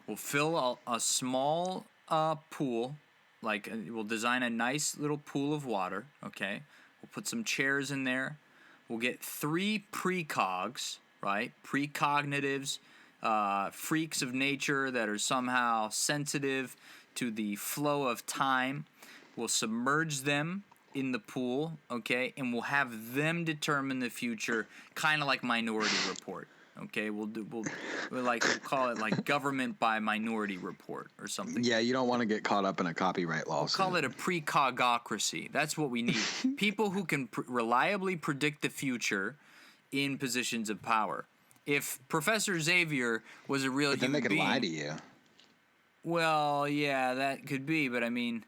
We'll fill a small pool, we'll design a nice little pool of water, okay? We'll put some chairs in there. We'll get 3 precogs, right? Precognitives, freaks of nature that are somehow sensitive to the flow of time. We'll submerge them in the pool, okay, and we'll have them determine the future, kind of like Minority Report, okay. We'll call it like government by Minority Report or something. Yeah, you don't want to get caught up in a copyright lawsuit. We'll call it a precogocracy. That's what we need. People who can reliably predict the future in positions of power. If Professor Xavier was a real human being, then they could lie to you. Well, yeah, that could be, but I mean,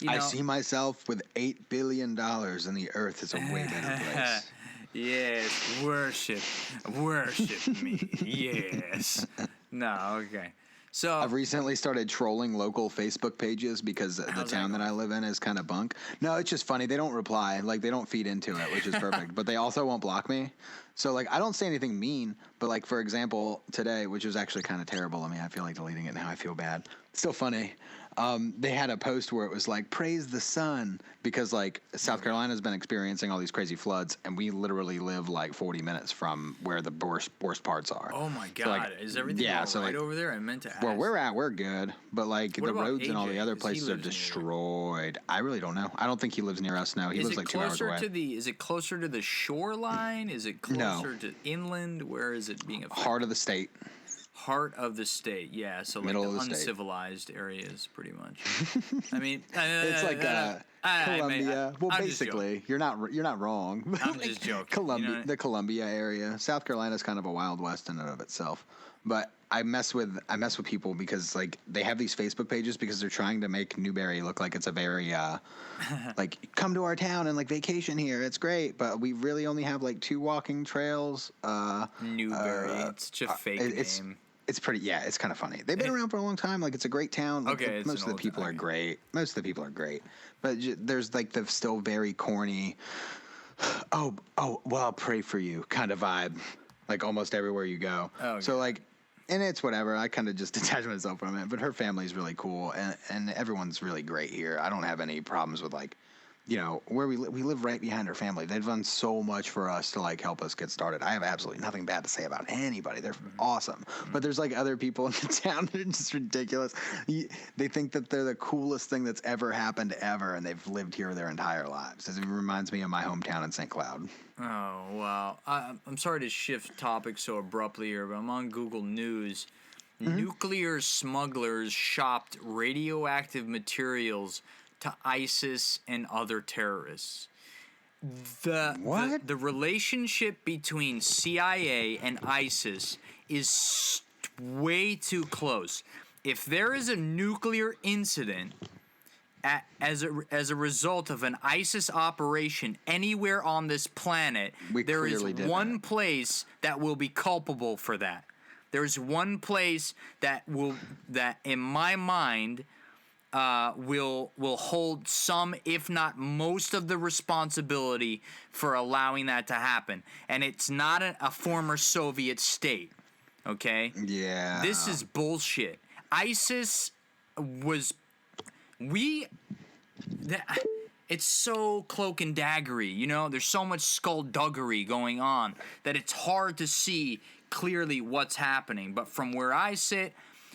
I see myself with $8 billion, and the earth is a way better place. Yes, worship me. Yes. No, okay. So I've recently started trolling local Facebook pages because the town that I live in is kind of bunk. No, it's just funny. They don't reply. Like, they don't feed into it, which is perfect. But they also won't block me. So, like, I don't say anything mean. But, like, for example, today, which was actually kind of terrible. I mean, I feel like deleting it now. I feel bad. It's still funny. They had a post where it was like, praise the sun, because like South Carolina's been experiencing all these crazy floods, and we literally live like 40 minutes from where the worst parts are. Oh my God. So, like, is everything all right over there? I meant to ask. Where we're at, we're good. But like What the about roads and all AJ? the other 'Cause he places are lives near there. destroyed. I really don't know. I don't think he lives near us now. He lives like 2 hours away. Is it closer to the shoreline? Is it closer to inland? Where is it being affected? Heart of the state. Heart of the state, yeah. So like Middle the of the state. uncivilized areas, pretty much. I mean, It's like Columbia. Well, I'm just basically, you're not wrong. I'm just joking. Columbia, the Columbia area. South Carolina's kind of a wild west in and of itself. But I mess with people because like they have these Facebook pages because they're trying to make Newberry look like it's a very like come to our town and like vacation here. It's great, but we really only have like 2 walking trails. Newberry, it's such a fake name. It's pretty, yeah, it's kind of funny. They've been around for a long time. Like, it's a great town. Like, Okay, most of the people are great. Most of the people are great. But there's, like, the still very corny, well, I'll pray for you kind of vibe, like, almost everywhere you go. Oh, so, like, and it's whatever. I kind of just detach myself from it. But her family's really cool, and everyone's really great here. I don't have any problems with, like, where we live right behind her family. They've done so much for us to like help us get started. I have absolutely nothing bad to say about anybody. They're awesome. But there's like other people in the town that are just ridiculous. They think that they're the coolest thing that's ever happened ever, and they've lived here their entire lives. It reminds me of my hometown in St. Cloud. Oh, wow. I'm sorry to shift topics so abruptly here, but I'm on Google News. Nuclear smugglers shopped radioactive materials to ISIS and other terrorists. The relationship between CIA and ISIS is way too close. If there is a nuclear incident as a result of an ISIS operation anywhere on this planet, there is one place that will be culpable for that. There's one place that in my mind will hold some, if not most, of the responsibility for allowing that to happen. And it's not a former Soviet state, okay? Yeah. This is bullshit. ISIS was... It's so cloak and daggery, There's so much skullduggery going on that it's hard to see clearly what's happening. But from where I sit...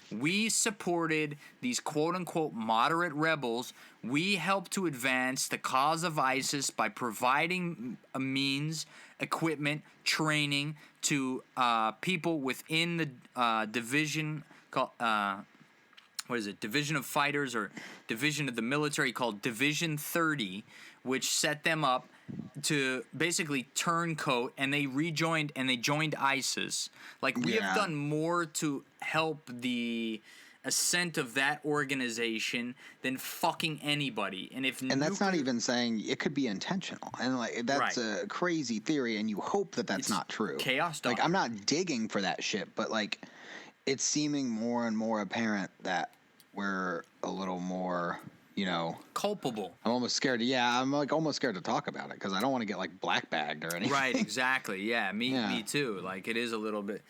we supported these quote-unquote moderate rebels. We helped to advance the cause of ISIS by providing a means, equipment, training to people within the division called what is it, Division of Fighters or Division of the Military called Division 30, which set them up to basically turncoat, and they joined ISIS. Like, we have done more to help the ascent of that organization than fucking anybody. And that's not even saying it could be intentional. And like that's a crazy theory, and you hope that that's not true. Chaos. Like, I'm not digging for that shit, but like it's seeming more and more apparent that we're a little more, culpable. I'm almost scared. I'm like almost scared to talk about it because I don't want to get like black bagged or anything. Right, exactly. Yeah, me too. Like, it is a little bit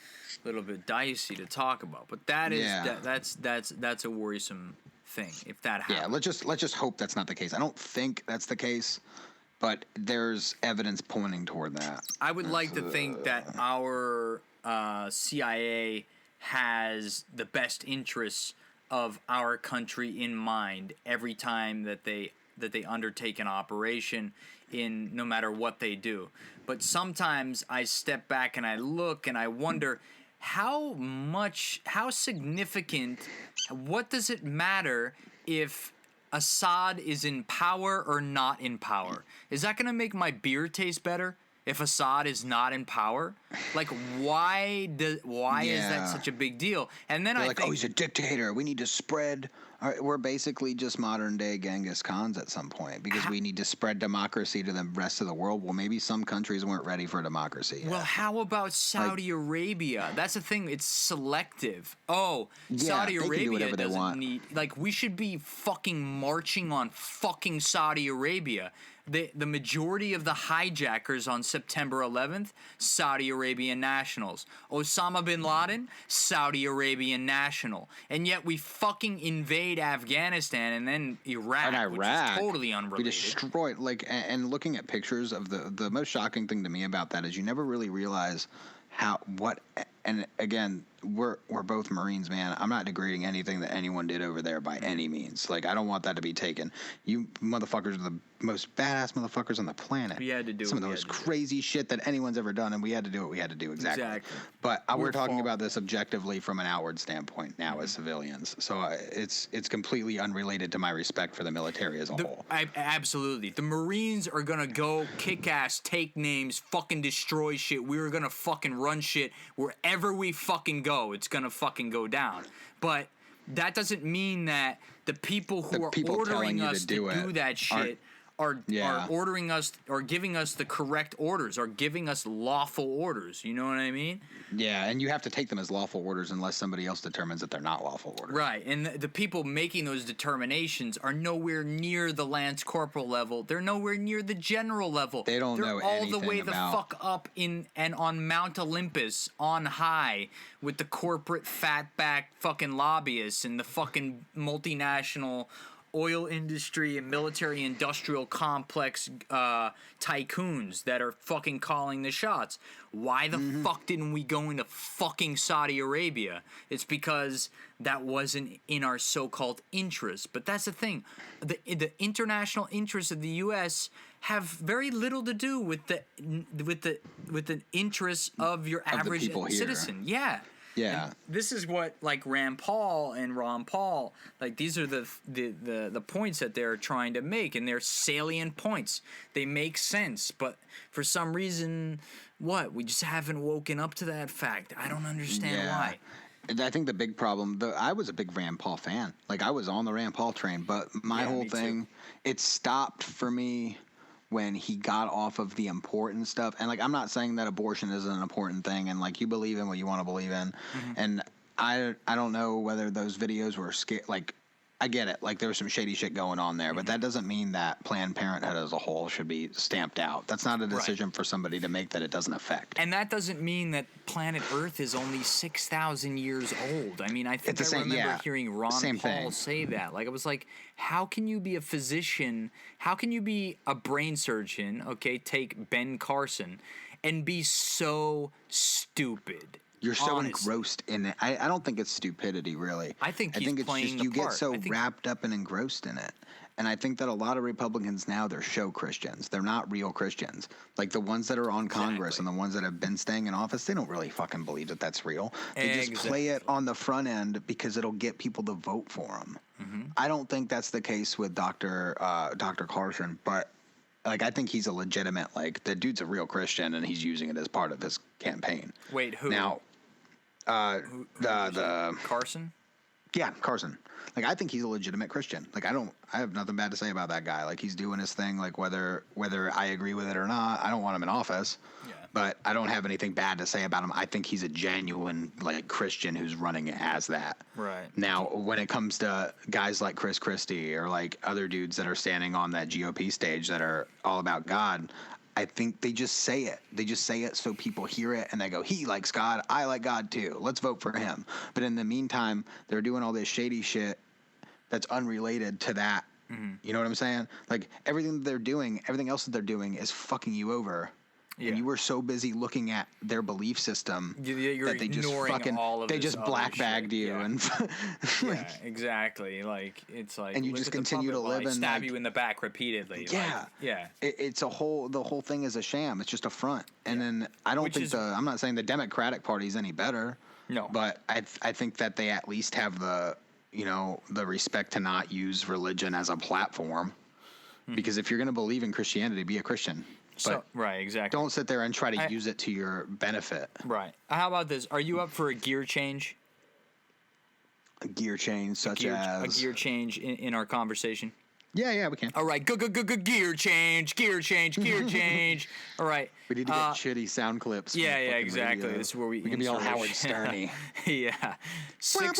dicey to talk about, but that's a worrisome thing if that happens. Yeah, let's just hope that's not the case. I don't think that's the case, but there's evidence pointing toward that. I would like to think that our CIA has the best interests of our country in mind every time that they undertake an operation, in no matter what they do. But sometimes I step back and I look and I wonder how significant, what does it matter if Assad is in power or not in power? Is that going to make my beer taste better if Assad is not in power? Like, why is that such a big deal? And then I think, he's a dictator. We need to spread. We're basically just modern day Genghis Khans at some point because we need to spread democracy to the rest of the world. Well, maybe some countries weren't ready for democracy yet. Well, how about Saudi Arabia? That's the thing. It's selective. Saudi Arabia doesn't need. Like, we should be fucking marching on fucking Saudi Arabia. The majority of the hijackers on September 11th, Saudi Arabian nationals. Osama bin Laden, Saudi Arabian national. And yet we fucking invade Afghanistan and then Iraq, which is totally unrelated. We destroyed, and looking at pictures of the most shocking thing to me about that is you never really realize and again, we're both Marines, man. I'm not degrading anything that anyone did over there by any means. Like, I don't want that to be taken. You motherfuckers are the most badass motherfuckers on the planet. We had to do some of the most crazy shit that anyone's ever done, and we had to do what we had to do. Exactly. But we're talking about this objectively from an outward standpoint now as civilians. So it's completely unrelated to my respect for the military as a whole. Absolutely. The Marines are gonna go kick ass, take names, fucking destroy shit. We're gonna fucking run shit wherever we fucking go. It's gonna fucking go down. But that doesn't mean that the people who are ordering us to do that shit are ordering us or giving us the correct orders or giving us lawful orders. You know what I mean? Yeah, and you have to take them as lawful orders unless somebody else determines that they're not lawful orders. Right, and the people making those determinations are nowhere near the Lance Corporal level. They're nowhere near the general level. They don't know anything all the way the fuck up in and on Mount Olympus on high with the corporate fatback fucking lobbyists and the fucking multinational oil industry and military industrial complex tycoons that are fucking calling the shots. Why the fuck didn't we go into fucking Saudi Arabia? It's because that wasn't in our so-called interest. But that's the thing. The international interests of the U.S. have very little to do with the interests of your average citizen. Yeah. Yeah. And this is what, like, Rand Paul and Ron Paul, like, these are the points that they're trying to make, and they're salient points. They make sense, but for some reason, we just haven't woken up to that fact. I don't understand why. I think the big problem, I was a big Rand Paul fan. Like, I was on the Rand Paul train, but my whole thing, it stopped for me when he got off of the important stuff. And, like, I'm not saying that abortion isn't an important thing, and, like, you believe in what you want to believe in. And I don't know whether those videos were like, I get it. Like, there was some shady shit going on there, but that doesn't mean that Planned Parenthood as a whole should be stamped out. That's not a decision for somebody to make that it doesn't affect. And that doesn't mean that planet Earth is only 6,000 years old. I mean, I think I remember hearing Ron Paul say that. Like, I was like, how can you be a physician? How can you be a brain surgeon? Okay, take Ben Carson, and be so stupid. You're so engrossed in it. I don't think it's stupidity, really. I think it's playing just you get so wrapped up and engrossed in it. And I think that a lot of Republicans now, they're show Christians. They're not real Christians. Like the ones that are on Congress and the ones that have been staying in office, they don't really fucking believe that that's real. They just play it on the front end because it'll get people to vote for them. I don't think that's the case with Dr. Carson, but like I think he's a legitimate, like the dude's a real Christian and he's using it as part of his campaign. Wait, who? Now, the Carson? Yeah, Carson. Like I think he's a legitimate Christian. Like I have nothing bad to say about that guy. Like he's doing his thing. Like whether I agree with it or not, I don't want him in office. Yeah. But I don't have anything bad to say about him. I think he's a genuine like Christian who's running as that. Right. Now, when it comes to guys like Chris Christie or like other dudes that are standing on that GOP stage that are all about God, I think they just say it. They just say it so people hear it and they go, he likes God. I like God too. Let's vote for him. But in the meantime, they're doing all this shady shit that's unrelated to that. You know what I'm saying? Like everything that they're doing, everything else that they're doing is fucking you over. Yeah. And you were so busy looking at their belief system that they just black bagged you and yeah, exactly. Like it's like and you just continue to live and stab you in the back repeatedly. Yeah, like, yeah. It's the whole thing is a sham. It's just a front. And then I don't think I'm not saying the Democratic Party is any better. No, but I think that they at least have the respect to not use religion as a platform. Because if you're going to believe in Christianity, be a Christian. But right, exactly. Don't sit there and try to use it to your benefit. Right. How about this? Are you up for a gear change? A gear change, such as a gear change in our conversation. Yeah, we can. All right, gear change. All right. We need to get shitty sound clips. Yeah, exactly. Radio. This is where we can be all Howard Stern-y. Yeah. Six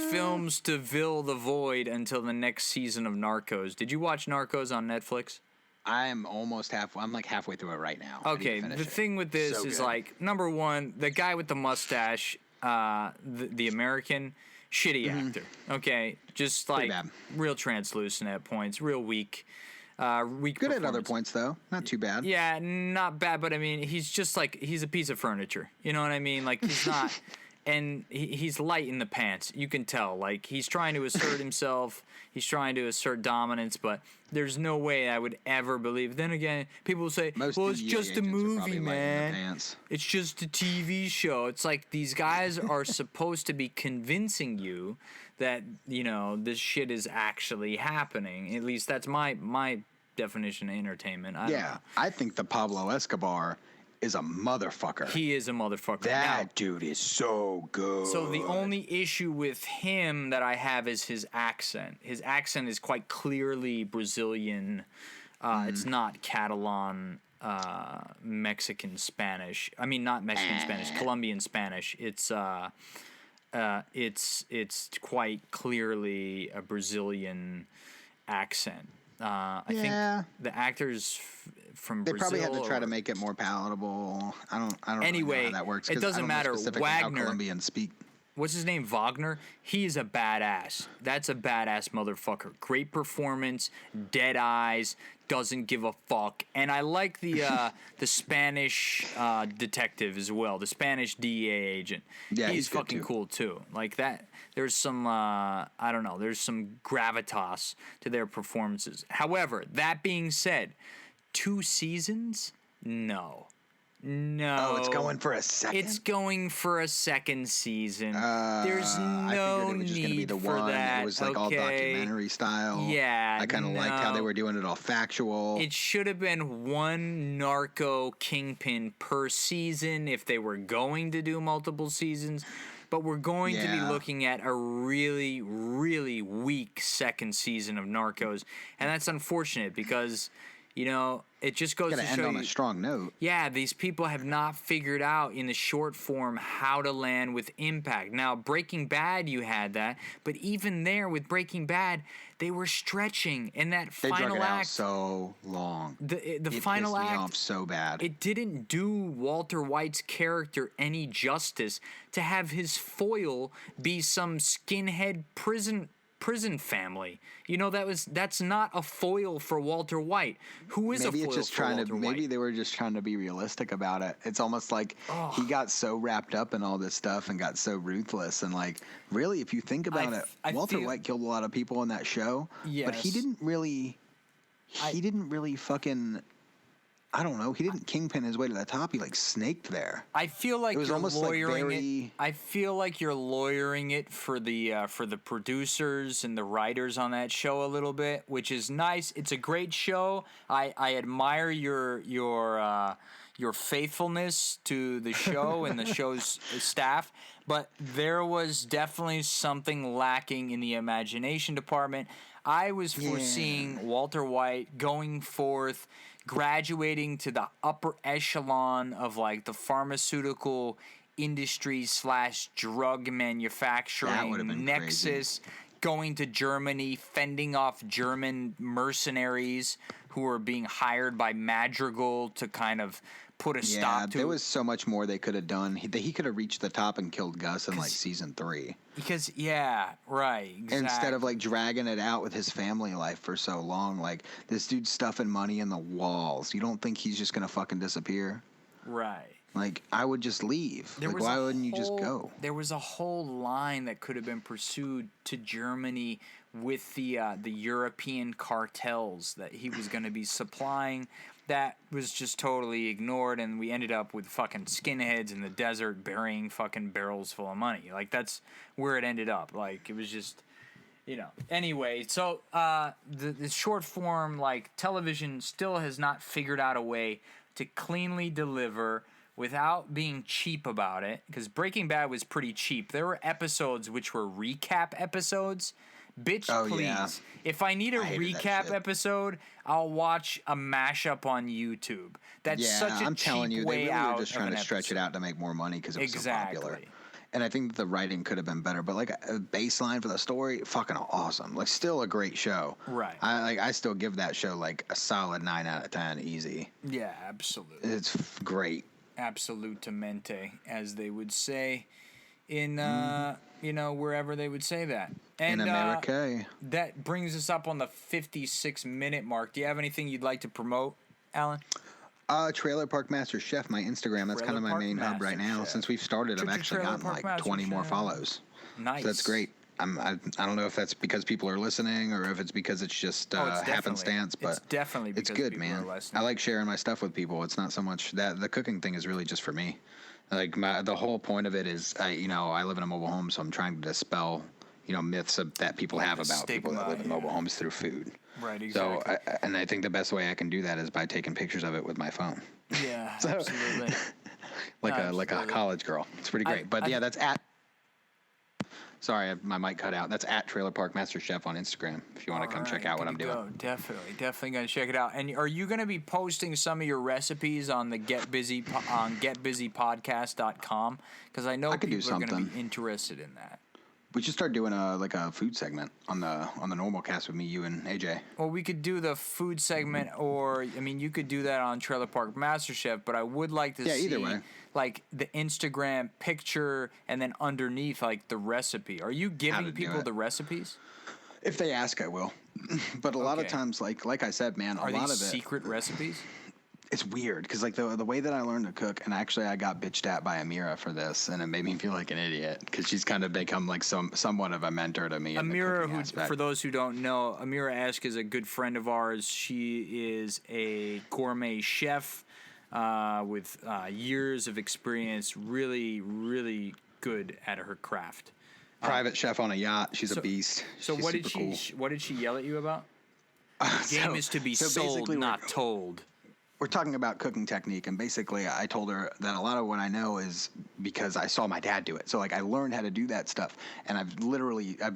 films to fill the void until the next season of Narcos. Did you watch Narcos on Netflix? I'm almost halfway. I'm like halfway through it right now. Okay, the thing with this is like number one, the guy with the mustache, the American, shitty actor. Okay, just like real translucent at points, real weak. Good at other points though, not too bad. Yeah, not bad, but I mean, he's just like he's a piece of furniture. You know what I mean? Like he's not. And he's light in the pants. You can tell. Like, he's trying to assert himself. He's trying to assert dominance, but there's no way I would ever believe. Then again, people will say, well, it's just a movie, man. It's just a TV show. It's like these guys are supposed to be convincing you that, this shit is actually happening. At least that's my definition of entertainment. I think the Pablo Escobar is a motherfucker. He is a motherfucker. That dude is so good. So the only issue with him that I have is his accent. His accent is quite clearly Brazilian. It's not Catalan, Mexican Spanish. I mean, not Mexican Spanish, Colombian Spanish. It's quite clearly a Brazilian accent. I think the actors from Brazil. They probably had to try to make it more palatable. I don't anyway, really know how that works. It doesn't matter. Wagner, how Colombians speak. What's his name? Wagner. He's a badass. That's a badass motherfucker. Great performance. Dead eyes. Doesn't give a fuck. And I like the Spanish detective as well. The Spanish DEA agent. Yeah, he's fucking cool too. Like that. There's some there's some gravitas to their performances. However, that being said, 2 seasons? No. Oh, it's going for a second? It's going for a second season. There's no need for that. It was like all documentary style. Yeah, I kind of liked how they were doing it all factual. It should have been one narco kingpin per season if they were going to do multiple seasons. But we're going to be looking at a really, really weak second season of Narcos. And that's unfortunate because, it just goes to show end on a strong note. Yeah, these people have not figured out in the short form how to land with impact. Now, Breaking Bad, you had that. But even there with Breaking Bad, they were stretching. And that final drug it act. Out so long. The it final pissed act. Me off so bad. It didn't do Walter White's character any justice to have his foil be some skinhead prison prison family. That's not a foil for Walter White. Who is maybe a foil it's just for Walter White? Maybe they were just trying to be realistic about it. It's almost like he got so wrapped up in all this stuff and got so ruthless. And like, really, if you think about it, Walter White killed a lot of people in that show, but he didn't really fucking. I don't know. He didn't kingpin his way to the top. He like snaked there. I feel like it was you're almost lawyering like it. I feel like you're lawyering it for the producers and the writers on that show a little bit, which is nice. It's a great show. I admire your faithfulness to the show and the show's staff, but there was definitely something lacking in the imagination department. I was foreseeing Walter White going forth, graduating to the upper echelon of like the pharmaceutical industry / drug manufacturing nexus, going to Germany, fending off German mercenaries who were being hired by Madrigal to kind of put a stop to. There was so much more they could have done. He could have reached the top and killed Gus in like season 3. Because exactly. Instead of like dragging it out with his family life for so long, like this dude's stuffing money in the walls. You don't think he's just gonna fucking disappear? Right. Like, I would just leave. Like, why wouldn't you just go? There was a whole line that could have been pursued to Germany with the European cartels that he was going to be supplying. That was just totally ignored, and we ended up with fucking skinheads in the desert burying fucking barrels full of money. Like, that's where it ended up. Like, it was just, Anyway, so the short form, like, television still has not figured out a way to cleanly deliver without being cheap about it, because Breaking Bad was pretty cheap. There were episodes which were recap episodes. Bitch, please. Yeah. If I need a recap episode, I'll watch a mashup on YouTube. That's such a I'm telling cheap you, way they really out were just trying to stretch it out to make more money because it was so popular. And I think that the writing could have been better, but like a baseline for the story, fucking awesome. Like, still a great show. Right. I still give that show like a solid 9 out of 10, easy. Yeah, absolutely. It's great. Absolutamente, as they would say in wherever they would say that. And in America. That brings us up on the 56-minute mark. Do you have anything you'd like to promote, Alan? Trailer Park Master Chef, my Instagram. That's kind of my main hub right now. Since we've started, I've actually gotten like 20 more follows. Nice. So that's great. I don't know if that's because people are listening or if it's because it's just happenstance, but it's definitely because it's good, people man. Are listening. I like sharing my stuff with people. It's not so much that the cooking thing is really just for me. Like the whole point of it is, I live in a mobile home, so I'm trying to dispel, myths that people have about people that live in mobile homes through food. Right, exactly. So, I think the best way I can do that is by taking pictures of it with my phone. Yeah, absolutely. like a college girl. It's pretty great. That's at. Sorry, my mic cut out. That's at Trailer Park Master Chef on Instagram. If you want to come check out what I'm doing. Definitely gonna check it out. And are you gonna be posting some of your recipes on the GetBusyPodcast.com? Because I know people are gonna be interested in that. We should start doing a food segment on the normal cast with me, you, and AJ. Well, we could do the food segment, or you could do that on Trailer Park Master Chef. But I would like to see either way. Like the Instagram picture and then underneath like the recipe. Are you giving people the recipes? If they ask, I will. But a lot of times, like I said, man, a lot of it secret recipes. It's weird because like the way that I learned to cook, and actually I got bitched at by Amira for this, and it made me feel like an idiot because she's kind of become like somewhat of a mentor to me. Amira, who for those who don't know, Amira Esk is a good friend of ours. She is a gourmet chef with years of experience, really, really good at her craft. Private chef on a yacht. She's a beast. So she's what did she yell at you about? The game is to be sold, not told. We're talking about cooking technique, and basically I told her that a lot of what I know is because I saw my dad do it. So like I learned how to do that stuff, and I've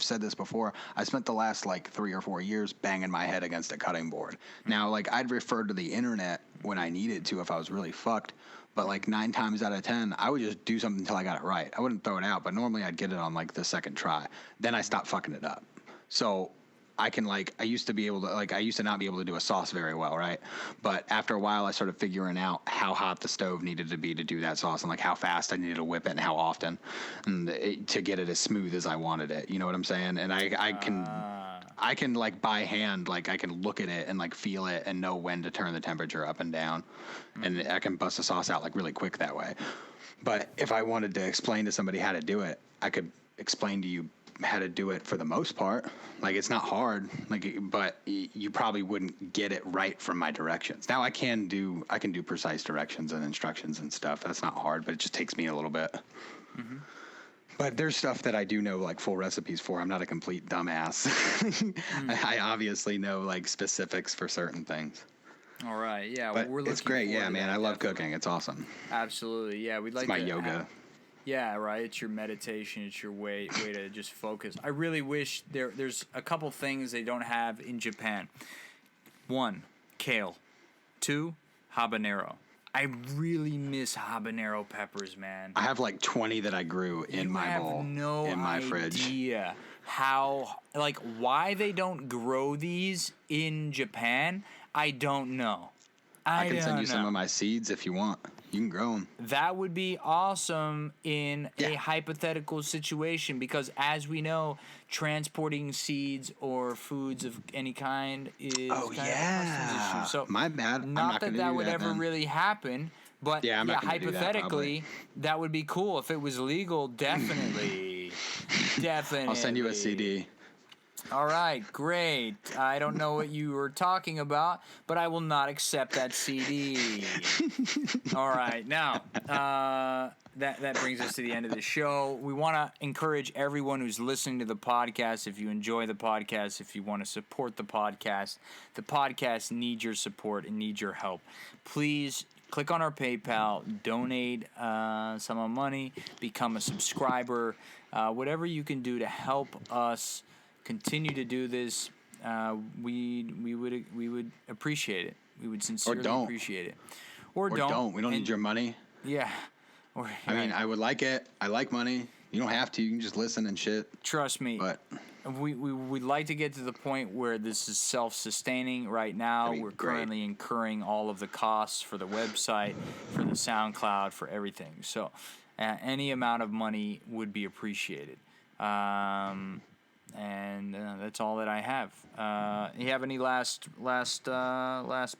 said this before, I spent the last like 3 or 4 years banging my head against a cutting board. Now like I'd refer to the internet when I needed to if I was really fucked, but like 9 times out of 10 I would just do something until I got it right. I wouldn't throw it out, but normally I'd get it on like the second try. Then I stopped fucking it up. So I can I used to be able to I used to not be able to do a sauce very well, right? But after a while, I started figuring out how hot the stove needed to be to do that sauce, and how fast I needed to whip it and how often, and to get it as smooth as I wanted it. You know what I'm saying? And I can by hand, I can look at it and feel it and know when to turn the temperature up and down, and I can bust the sauce out really quick that way. But if I wanted to explain to somebody how to do it, I could explain to you how to do it for the most part. It's not hard, but you probably wouldn't get it right from my directions. Now I can do precise directions and instructions and stuff. That's not hard, but it just takes me a little bit. Mm-hmm. But there's stuff that I do know full recipes for. I'm not a complete dumbass. I obviously know specifics for certain things. All right, yeah, but it's great. Yeah, man, I love cooking. It's awesome. Absolutely, yeah. We'd like it's my yoga. Yeah, right. It's your meditation. It's your way to just focus. I really wish there's a couple things they don't have in Japan. 1, kale. 2, habanero. I really miss habanero peppers, man. I have 20 that I grew in my bowl, in my fridge. Idea how why they don't grow these in Japan. I don't know. I can send you some of my seeds if you want. You can grow them. That would be awesome in a hypothetical situation because, as we know, transporting seeds or foods of any kind is kind of a customs issue. So my bad. Not that would ever really happen, but hypothetically, that would be cool if it was legal. Definitely, definitely. I'll send you a CD. All right, great. I don't know what you were talking about, but I will not accept that CD. All right, now that brings us to the end of the show. We want to encourage everyone who's listening to the podcast. If you enjoy the podcast, if you want to support the podcast needs your support and needs your help. Please click on our PayPal, donate some money, become a subscriber, whatever you can do to help us continue to do this. We would appreciate it. We would sincerely appreciate it. Or don't. We don't need your money. Yeah. I mean, I would like it. I like money. You don't have to. You can just listen and shit. Trust me. But we'd like to get to the point where this is self-sustaining. Right now, we're currently incurring all of the costs for the website, for the SoundCloud, for everything. So, any amount of money would be appreciated. And that's all that I have. You have any last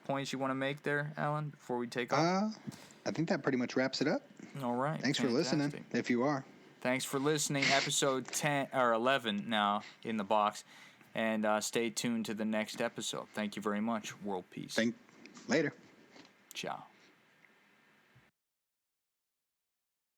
points you want to make there, Alan, before we take off? I think that pretty much wraps it up. All right. Thanks for listening, if you are. Thanks for listening. Episode 10 or 11 now in the box, and stay tuned to the next episode. Thank you very much. World peace. Later. Ciao.